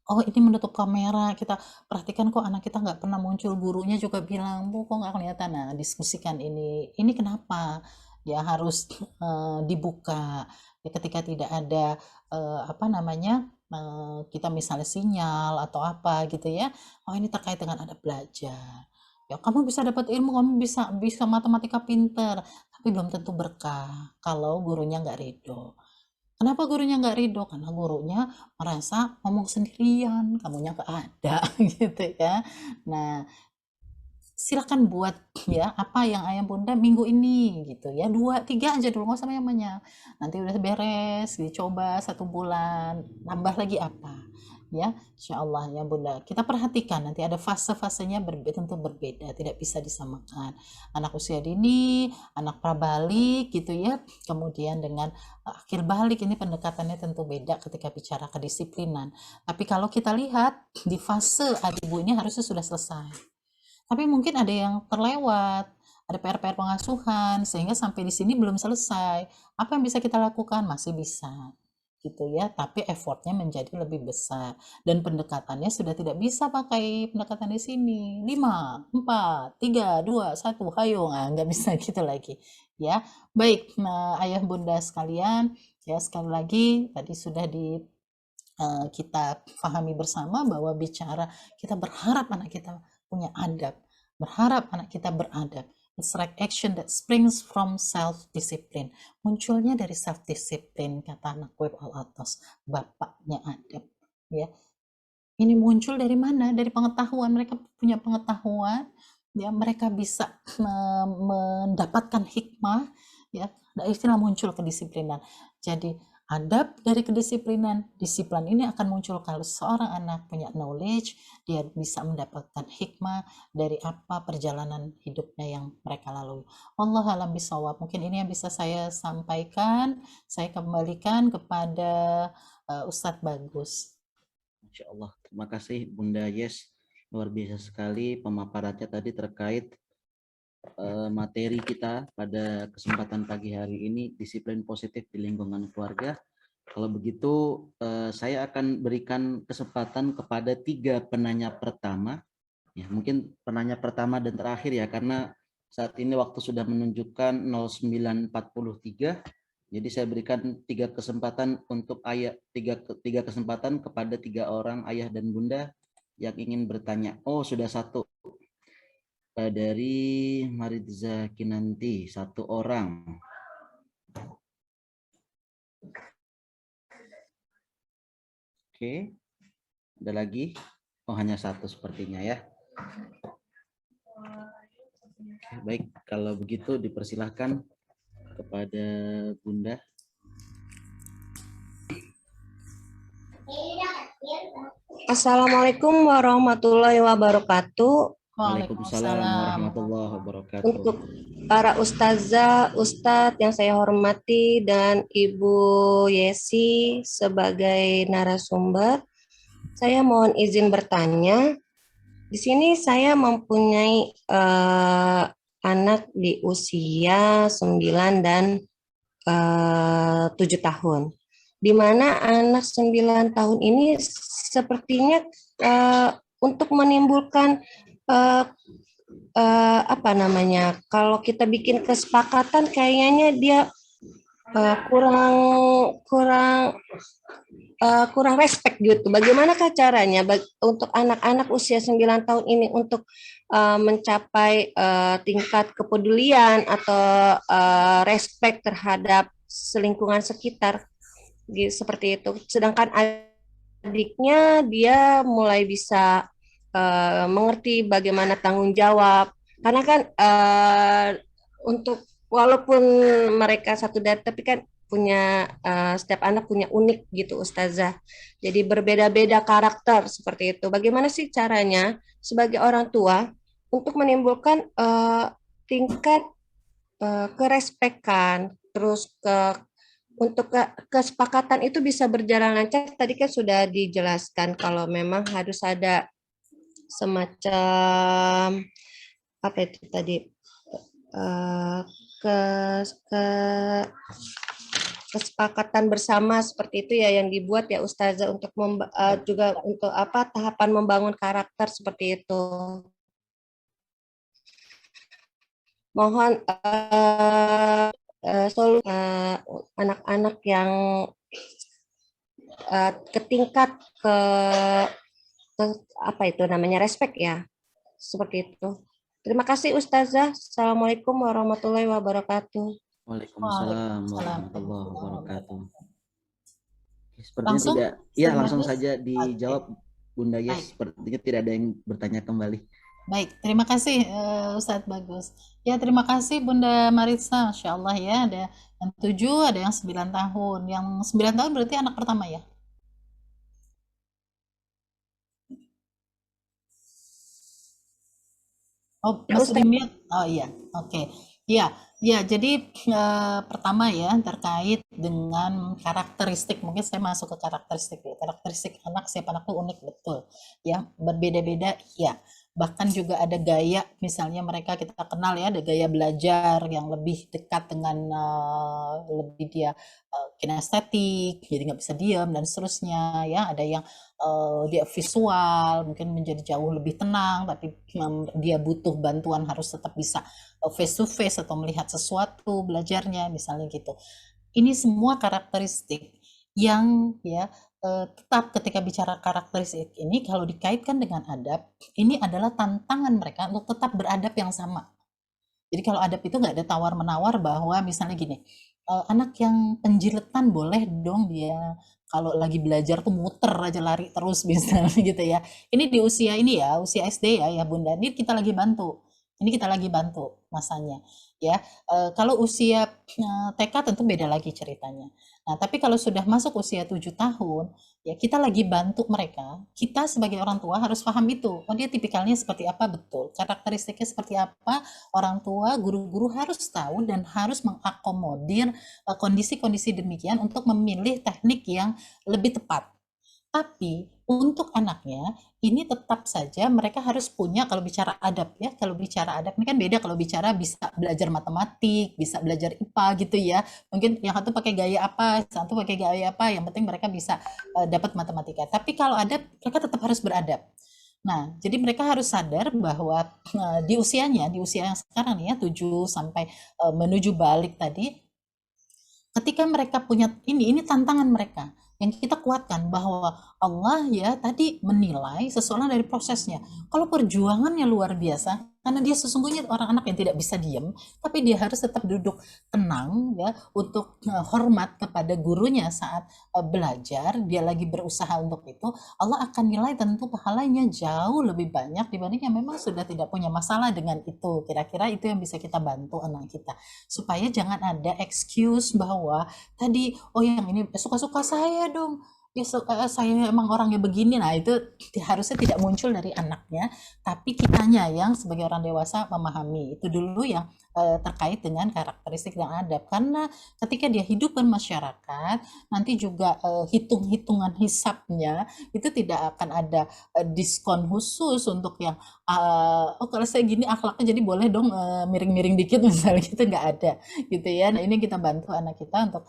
[SPEAKER 4] oh ini menutup kamera, kita perhatikan kok anak kita nggak pernah muncul, gurunya juga bilang bu kok nggak kelihatan. Nah, diskusikan ini kenapa ya harus dibuka ya, ketika tidak ada apa namanya kita misalnya sinyal atau apa gitu ya, oh ini terkait dengan ada belajar ya, kamu bisa dapat ilmu, kamu bisa matematika pinter, tapi belum tentu berkah kalau gurunya nggak ridho. Kenapa gurunya nggak ridho? Karena gurunya merasa ngomong sendirian, kamunya nggak ada gitu ya. Nah, silakan buat ya apa yang ayah bunda minggu ini gitu ya, 2, 3 aja dulu, nggak usah banyak-banyak. Nanti udah beres, dicoba 1 bulan, tambah lagi apa ya, insya Allah ya bunda. Kita perhatikan nanti ada fase-fasenya tentu berbeda, tidak bisa disamakan. Anak usia dini, anak prabalik gitu ya, kemudian dengan akhir balik, ini pendekatannya tentu beda ketika bicara kedisiplinan. Tapi kalau kita lihat di fase ibu ini harusnya sudah selesai. Tapi mungkin ada yang terlewat, ada PR-PR pengasuhan, sehingga sampai di sini belum selesai. Apa yang bisa kita lakukan? Masih bisa, gitu ya. Tapi effortnya menjadi lebih besar. Dan pendekatannya sudah tidak bisa pakai pendekatan di sini. 5, 4, 3, 2, 1, hayo. Nah, nggak bisa gitu lagi. Ya, baik. Nah, ayah bunda sekalian, ya sekali lagi tadi sudah kita pahami bersama bahwa bicara kita berharap anak kita punya adab, berharap anak kita beradab. It's like action that springs from self-discipline. Munculnya dari self-discipline, kata anak web al-atas, bapaknya adab. Ya, ini muncul dari mana? Dari pengetahuan. Mereka punya pengetahuan, ya mereka bisa mendapatkan hikmah, ya istilah muncul kedisiplinan. Jadi adab dari kedisiplinan, disiplin ini akan muncul kalau seorang anak punya knowledge, dia bisa mendapatkan hikmah dari apa perjalanan hidupnya yang mereka lalui. Allah alam bisawab. Mungkin ini yang bisa saya sampaikan. Saya kembalikan kepada Ustadz Bagus.
[SPEAKER 3] Masya Allah, terima kasih Bunda Yes, luar biasa sekali pemaparannya tadi terkait materi kita pada kesempatan pagi hari ini, disiplin positif di lingkungan keluarga. Kalau begitu saya akan berikan kesempatan kepada 3 penanya pertama, ya mungkin penanya pertama dan terakhir ya, karena saat ini waktu sudah menunjukkan 09.43. Jadi saya berikan 3 kesempatan untuk tiga kesempatan kepada 3 orang ayah dan bunda yang ingin bertanya. Oh, sudah satu dari Maritza Kinanti, 1 orang. Oke, ada lagi? Oh, hanya 1 sepertinya ya. Oke, baik, kalau begitu dipersilahkan kepada Bunda.
[SPEAKER 6] Assalamualaikum warahmatullahi wabarakatuh.
[SPEAKER 3] Waalaikumsalam warahmatullahi wabarakatuh.
[SPEAKER 6] Untuk para ustazah, ustadz yang saya hormati dan Ibu Yesi sebagai narasumber, saya mohon izin bertanya. Di sini saya mempunyai anak di usia 9 dan 7 tahun. Di mana anak 9 tahun ini sepertinya untuk menimbulkan apa namanya, kalau kita bikin kesepakatan kayaknya dia kurang respect gitu. Bagaimanakah caranya untuk anak-anak usia 9 tahun ini untuk mencapai tingkat kepedulian atau respect terhadap lingkungan sekitar seperti itu. Sedangkan adiknya dia mulai bisa mengerti bagaimana tanggung jawab, karena kan untuk walaupun mereka satu dari, tapi kan punya setiap anak punya unik gitu Ustazah, jadi berbeda-beda karakter seperti itu. Bagaimana sih caranya sebagai orang tua untuk menimbulkan tingkat kerespekan, terus untuk kesepakatan itu bisa berjalan lancar? Tadi kan sudah dijelaskan kalau memang harus ada semacam apa itu tadi kesepakatan bersama seperti itu ya yang dibuat ya Ustazah, untuk juga untuk apa tahapan membangun karakter seperti itu. Mohon anak-anak yang ke tingkat apa itu namanya respect ya, seperti itu. Terima kasih Ustazah. Assalamualaikum warahmatullahi wabarakatuh.
[SPEAKER 3] Waalaikumsalam warahmatullahi wabarakatuh. Sepertinya
[SPEAKER 4] Langsung?
[SPEAKER 3] tidak, ya langsung
[SPEAKER 4] Bagus?
[SPEAKER 3] saja dijawab Bunda Yes.
[SPEAKER 4] Baik.
[SPEAKER 3] Sepertinya tidak ada yang bertanya kembali.
[SPEAKER 4] Baik, terima kasih Ustadz Bagus. Ya, terima kasih Bunda Maritza. Masya Allah ya, ada yang 7, ada yang 9 tahun. Yang 9 tahun berarti anak pertama ya? Oh, masih di mute? Oh iya, oke. Ya, jadi pertama ya terkait dengan karakteristik. Mungkin saya masuk ke karakteristik ya. Karakteristik anak, setiap anak itu unik betul. Ya, berbeda-beda ya. Bahkan juga ada gaya, misalnya mereka kita kenal ya, ada gaya belajar yang lebih dekat dengan lebih dia kinestetik, jadi nggak bisa diam dan seterusnya ya. Ada yang dia visual, mungkin menjadi jauh lebih tenang, tapi dia butuh bantuan harus tetap bisa face to face atau melihat sesuatu belajarnya misalnya gitu. Ini semua karakteristik yang ya tetap ketika bicara karakteristik ini kalau dikaitkan dengan adab, ini adalah tantangan mereka untuk tetap beradab yang sama. Jadi kalau adab itu nggak ada tawar-menawar bahwa misalnya gini, anak yang penjiletan boleh dong dia kalau lagi belajar tuh muter aja lari terus misalnya gitu ya. Ini di usia ini ya, usia SD ya Bunda, ini kita lagi bantu. Ini kita lagi bantu masanya, ya. Kalau usia TK tentu beda lagi ceritanya. Nah, tapi kalau sudah masuk usia 7 tahun, ya kita lagi bantu mereka. Kita sebagai orang tua harus paham itu. Oh, dia tipikalnya seperti apa, betul. Karakteristiknya seperti apa, orang tua, guru-guru harus tahu dan harus mengakomodir kondisi-kondisi demikian untuk memilih teknik yang lebih tepat. Tapi untuk anaknya ini tetap saja mereka harus punya, kalau bicara adab ya, kalau bicara adab ini kan beda kalau bicara bisa belajar matematik, bisa belajar IPA gitu ya. Mungkin yang satu pakai gaya apa, satu pakai gaya apa, yang penting mereka bisa dapat matematika. Tapi kalau adab mereka tetap harus beradab. Nah, jadi mereka harus sadar bahwa di usia yang sekarang ya 7 sampai menuju balik tadi, ketika mereka punya ini tantangan mereka yang kita kuatkan bahwa Allah ya tadi menilai seseorang dari prosesnya. Kalau perjuangannya luar biasa, karena dia sesungguhnya orang anak yang tidak bisa diam, tapi dia harus tetap duduk tenang ya untuk hormat kepada gurunya saat belajar, dia lagi berusaha untuk itu, Allah akan nilai tentu pahalanya jauh lebih banyak dibanding yang memang sudah tidak punya masalah dengan itu. Kira-kira itu yang bisa kita bantu anak kita. Supaya jangan ada excuse bahwa tadi, oh yang ini suka-suka saya dong, ya saya emang orangnya begini. Nah itu harusnya tidak muncul dari anaknya, tapi kitanya yang sebagai orang dewasa memahami itu dulu yang terkait dengan karakteristik dan adab. Karena ketika dia hidup bermasyarakat, nanti juga hitung-hitungan hisapnya itu tidak akan ada diskon khusus untuk yang oh kalau saya gini akhlaknya jadi boleh dong miring-miring dikit misalnya, gitu nggak ada gitu ya. Nah ini kita bantu anak kita untuk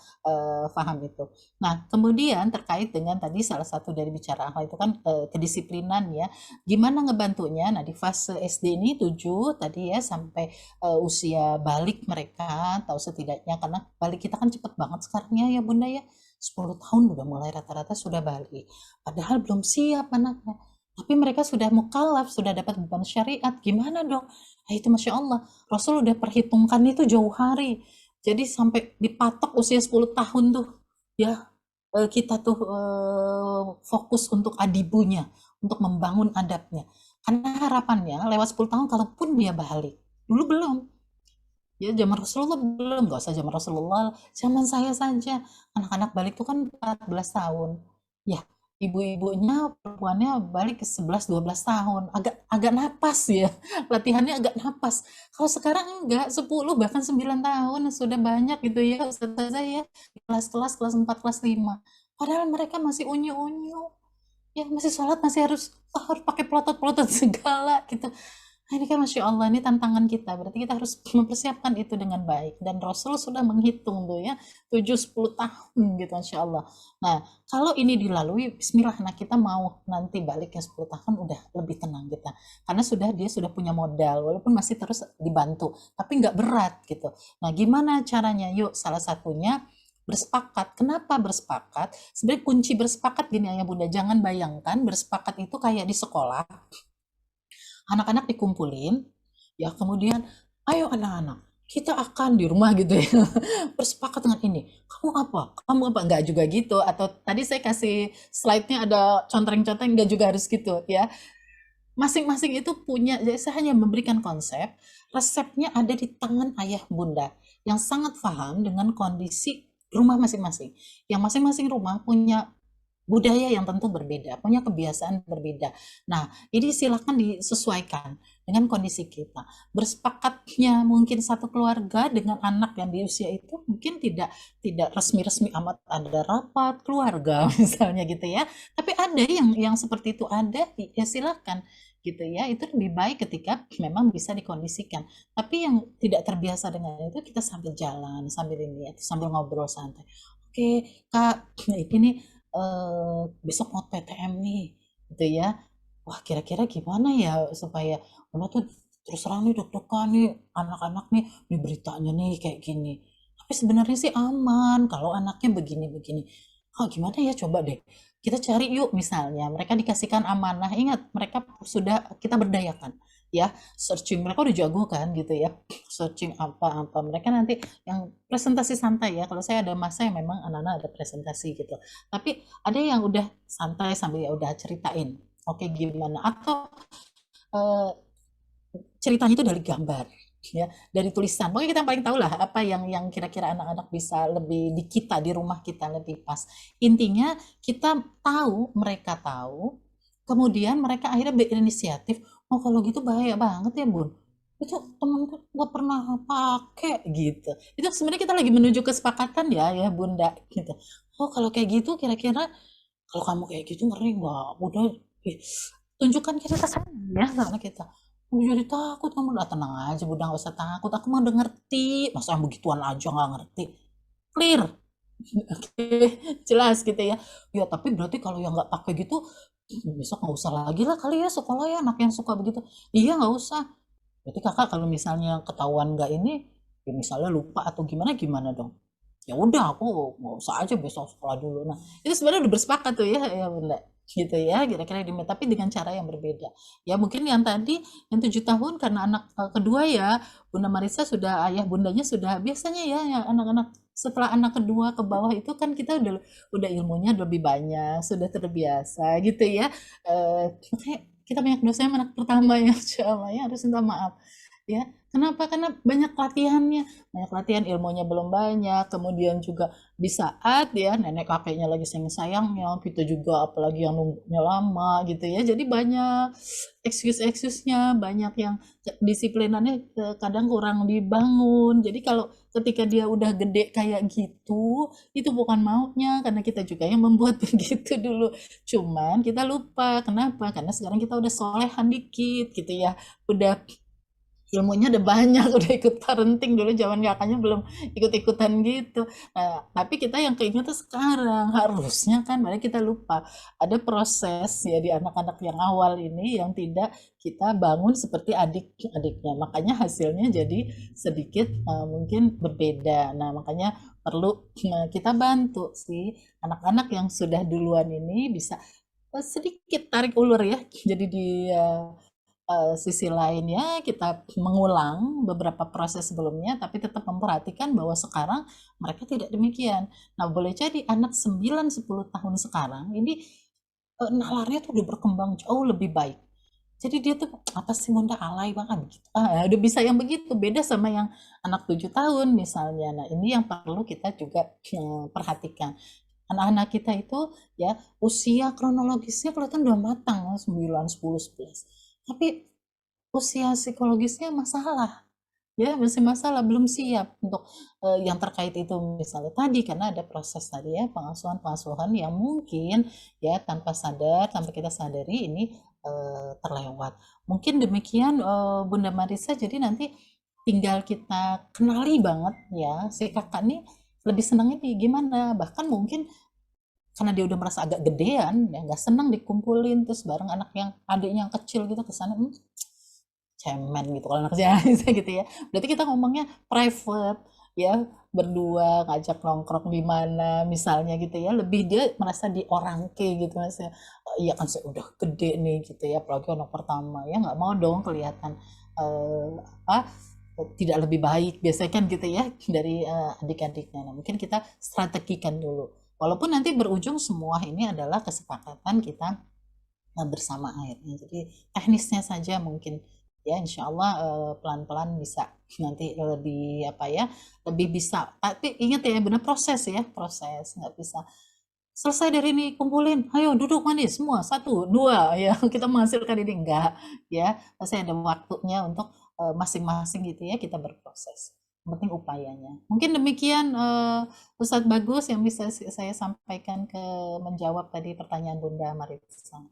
[SPEAKER 4] paham itu. Nah kemudian terkait dengan tadi salah satu dari bicara akhlak itu kan kedisiplinan ya, gimana ngebantunya. Nah di fase SD ini 7 tadi ya sampai usia balik mereka, atau setidaknya karena balik kita kan cepet banget sekarang ya Bunda ya, 10 tahun udah mulai rata-rata sudah balik, padahal belum siap anaknya. Tapi mereka sudah mukallaf, sudah dapat beban syariat, gimana dong? Nah, itu Masya Allah, Rasul udah perhitungkan itu jauh hari. Jadi sampai dipatok usia 10 tahun tuh, ya kita tuh fokus untuk adibunya, untuk membangun adabnya. Karena harapannya lewat 10 tahun kalaupun dia balik, dulu belum. Ya zaman Rasulullah belum, nggak usah zaman Rasulullah, zaman saya saja. Anak-anak balik tuh kan 14 tahun. Ya, ibu-ibunya perempuannya balik ke 11-12 tahun, agak napas ya, latihannya agak napas. Kalau sekarang enggak, 10 bahkan 9 tahun sudah banyak gitu ya ustazah ya, di kelas-kelas kelas 4 kelas 5. Padahal mereka masih unyu-unyu. Ya masih sholat masih harus pakai pelotot-pelotot segala gitu. Nah, ini kan Masya Allah, ini tantangan kita. Berarti kita harus mempersiapkan itu dengan baik. Dan Rasul sudah menghitung tuh ya, 7-10 tahun gitu Masya Allah. Nah, kalau ini dilalui, bismillah, nah kita mau nanti baliknya 10 tahun udah lebih tenang kita. Karena dia sudah punya modal, walaupun masih terus dibantu. Tapi nggak berat gitu. Nah, gimana caranya? Yuk, salah satunya bersepakat. Kenapa bersepakat? Sebenarnya kunci bersepakat gini ya Bunda, jangan bayangkan bersepakat itu kayak di sekolah. Anak-anak dikumpulin, ya kemudian, ayo anak-anak, kita akan di rumah gitu ya, bersepakat dengan ini. Kamu apa? Kamu apa? Enggak juga gitu. Atau tadi saya kasih slide-nya ada contreng-contreng, enggak juga harus gitu ya. Masing-masing itu punya, jadi saya hanya memberikan konsep, resepnya ada di tangan ayah bunda, yang sangat paham dengan kondisi rumah masing-masing. Yang masing-masing rumah punya budaya yang tentu berbeda, punya kebiasaan berbeda. Nah, ini silakan disesuaikan dengan kondisi kita. Bersepakatnya mungkin satu keluarga dengan anak yang di usia itu mungkin tidak resmi-resmi amat, ada rapat keluarga misalnya gitu ya. Tapi ada yang seperti itu ada, ya silakan gitu ya. Itu lebih baik ketika memang bisa dikondisikan. Tapi yang tidak terbiasa dengan itu kita sambil jalan, sambil ini, sambil ngobrol santai. Oke, Kak, ini besok mau PTM nih gitu ya, wah kira-kira gimana ya supaya Bunda tuh terus terang nih deg-degan nih, anak-anak nih beritanya nih kayak gini, tapi sebenarnya sih aman kalau anaknya begini-begini. Oh gimana ya, coba deh kita cari yuk, misalnya mereka dikasihkan amanah, ingat mereka sudah kita berdayakan ya, searching mereka udah jago kan gitu ya, searching apa-apa mereka nanti yang presentasi santai ya. Kalau saya ada masa yang memang anak-anak ada presentasi gitu, tapi ada yang udah santai sambil ya udah ceritain oke gimana, atau ceritanya itu dari gambar, ya, dari tulisan. Pokoknya kita paling tahu lah apa yang kira-kira anak-anak bisa lebih di kita, di rumah kita lebih pas. Intinya kita tahu, mereka tahu, kemudian mereka akhirnya berinisiatif, oh kalau gitu bahaya banget ya Bun. Itu temanku nggak pernah pakai gitu. Itu sebenarnya kita lagi menuju kesepakatan ya Bunda gitu. Oh kalau kayak gitu kira-kira kalau kamu kayak gitu ngeri nggak? Udah tunjukkan kita sayang ya sama kita. Jadi takut kamu, lah tenang aja Bunda, nggak usah takut, aku mau udah ngerti, masa yang begituan aja nggak ngerti, clear. Oke, jelas gitu ya. Ya tapi berarti kalau yang nggak pakai gitu besok nggak usah lagi lah kali ya sekolah ya, anak yang suka begitu. Iya nggak usah. Berarti kakak kalau misalnya ketahuan nggak ini, ya misalnya lupa atau gimana gimana dong? Ya udah aku nggak usah aja besok sekolah dulu. Nah itu sebenarnya udah bersepakat tuh ya Bunda, gitu ya kira-kira tapi dengan cara yang berbeda. Ya mungkin yang tadi yang 7 tahun karena anak kedua ya Bunda Marisa sudah, ayah bundanya sudah biasanya ya anak-anak setelah anak kedua ke bawah itu kan kita udah ilmunya lebih banyak, sudah terbiasa gitu ya. Makanya kita banyak dosa yang anak pertama ya, ya harus minta maaf ya. Kenapa? Karena banyak latihannya, banyak latihan, ilmunya belum banyak, kemudian juga di saat ya nenek kakeknya lagi sayang-sayangnya, kita juga apalagi yang nunggunya lama gitu ya, jadi banyak excuse-excuse-nya, banyak yang disiplinannya kadang kurang dibangun. Jadi kalau ketika dia udah gede kayak gitu, itu bukan maunya, karena kita juga yang membuat begitu dulu. Cuman kita lupa, kenapa? Karena sekarang kita udah solehan dikit gitu ya, udah ilmunya udah banyak, udah ikut parenting, dulu zaman kakaknya belum ikut-ikutan gitu. Nah, tapi kita yang keinget tuh sekarang, harusnya kan, malah kita lupa ada proses ya di anak-anak yang awal ini yang tidak kita bangun seperti adik-adiknya, makanya hasilnya jadi sedikit mungkin berbeda. Nah makanya perlu kita bantu sih anak-anak yang sudah duluan ini bisa sedikit tarik ulur ya, jadi di sisi lainnya kita mengulang beberapa proses sebelumnya, tapi tetap memperhatikan bahwa sekarang mereka tidak demikian. Nah, boleh jadi anak 9-10 tahun sekarang ini nalarnya tuh udah berkembang jauh lebih baik. Jadi dia tuh apa sih Bunda alay banget gitu. Udah bisa yang begitu, beda sama yang anak 7 tahun misalnya. Nah, ini yang perlu kita juga perhatikan. Anak-anak kita itu ya usia kronologisnya kelihatan udah matang 9, 10, 11. Tapi usia psikologisnya masalah, ya masih masalah, belum siap untuk yang terkait itu misalnya tadi, karena ada proses tadi ya pengasuhan yang mungkin ya tanpa sadar, tanpa kita sadari ini terlewat. Mungkin demikian Bunda Marisa, jadi nanti tinggal kita kenali banget ya si kakak nih lebih senangnya di gimana, bahkan mungkin karena dia udah merasa agak gedean ya nggak senang dikumpulin terus bareng anak yang adiknya yang kecil gitu ke sana, cemen gitu kalau anak saya gitu ya. Berarti kita ngomongnya private ya, berdua ngajak nongkrong di mana misalnya gitu ya, lebih dia merasa di orang ke gitu Mas ya. Iya kan saya udah gede nih gitu ya, apalagi anak pertama ya, nggak mau dong kelihatan apa tidak lebih baik biasanya kan gitu ya dari adik-adiknya. Nah, mungkin kita strategikan dulu. Walaupun nanti berujung semua ini adalah kesepakatan kita bersama akhirnya. Jadi teknisnya saja mungkin ya insya Allah pelan-pelan bisa nanti lebih apa ya, lebih bisa. Tapi ingat ya benar proses ya, proses, nggak bisa selesai dari ini kumpulin, ayo duduk manis semua 1, 2 ya kita menghasilkan ini, enggak ya, pasti ada waktunya untuk masing-masing gitu ya kita berproses. Yang penting upayanya. Mungkin demikian Ustadz Bagus yang bisa saya sampaikan menjawab tadi pertanyaan Bunda Marisa.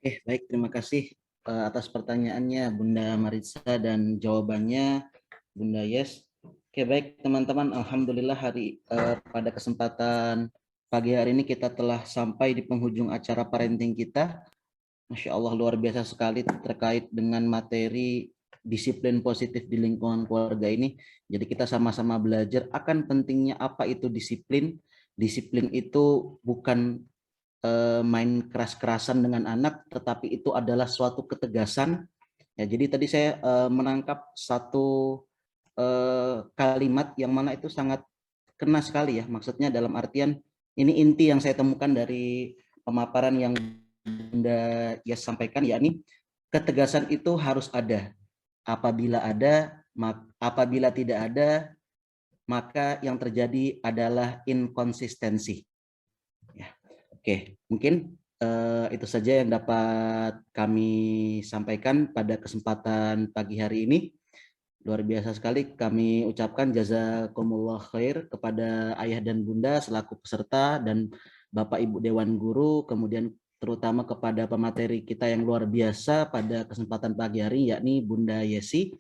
[SPEAKER 3] Oke, baik, terima kasih atas pertanyaannya Bunda Marisa dan jawabannya Bunda Yes. Oke, baik teman-teman, alhamdulillah pada kesempatan pagi hari ini kita telah sampai di penghujung acara parenting kita. Masya Allah luar biasa sekali terkait dengan materi disiplin positif di lingkungan keluarga ini. Jadi kita sama-sama belajar akan pentingnya apa itu disiplin. Disiplin itu bukan main keras-kerasan dengan anak, tetapi itu adalah suatu ketegasan. Ya, jadi tadi saya menangkap satu kalimat yang mana itu sangat kena sekali ya. Maksudnya dalam artian ini inti yang saya temukan dari pemaparan yang Bunda Yes sampaikan, yakni ketegasan itu harus ada. apabila tidak ada, maka yang terjadi adalah inkonsistensi. Ya. Oke, mungkin itu saja yang dapat kami sampaikan pada kesempatan pagi hari ini. Luar biasa sekali kami ucapkan jazakumullah khair kepada ayah dan bunda selaku peserta dan Bapak Ibu Dewan Guru, kemudian terutama kepada pemateri kita yang luar biasa pada kesempatan pagi hari, yakni Bunda Yesi.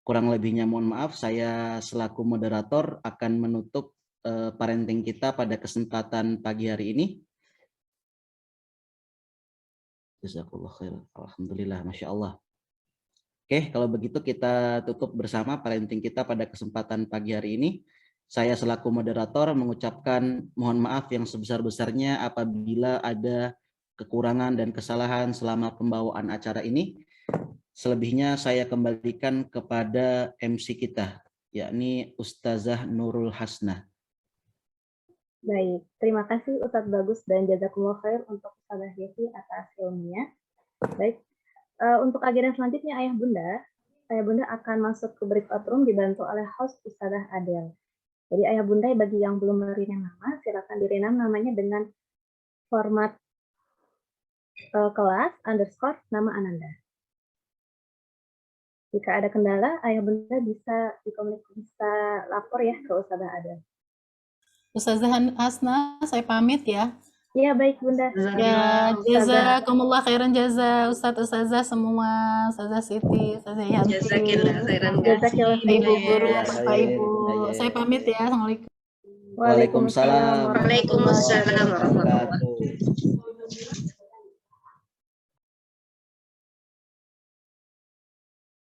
[SPEAKER 3] Kurang lebihnya mohon maaf, saya selaku moderator akan menutup parenting kita pada kesempatan pagi hari ini. Jazakallah khair. Alhamdulillah, Masya Allah. Oke, kalau begitu kita tutup bersama parenting kita pada kesempatan pagi hari ini. Saya selaku moderator mengucapkan mohon maaf yang sebesar-besarnya apabila ada kekurangan dan kesalahan selama pembawaan acara ini. Selebihnya saya kembalikan kepada MC kita, yakni Ustazah Nurul Hasnah.
[SPEAKER 2] Baik, terima kasih Ustadz Bagus dan jazakumullah khair untuk Ustazah Yesi atas ilmunya. Baik, untuk agenda selanjutnya Ayah Bunda akan masuk ke breakout room dibantu oleh host Ustazah Adel. Jadi Ayah Bunda bagi yang belum merenam nama, silakan direnam namanya dengan format kelas _ nama Ananda. Jika ada kendala, Ayah Bunda bisa lapor ya ke Ustazah Adel.
[SPEAKER 4] Ustazah Hasnah, saya pamit ya.
[SPEAKER 2] Iya baik Bunda.
[SPEAKER 4] Ya, jazakumullah khairan jaza Ustazah semua, Ustazah Siti, Ustazah Yanti, Ibu Guru, Bapak Ibu. Saya pamit ya. Assalamualaikum.
[SPEAKER 3] Waalaikumsalam.
[SPEAKER 6] Waalaikumsalam warahmatullahi wabarakatuh.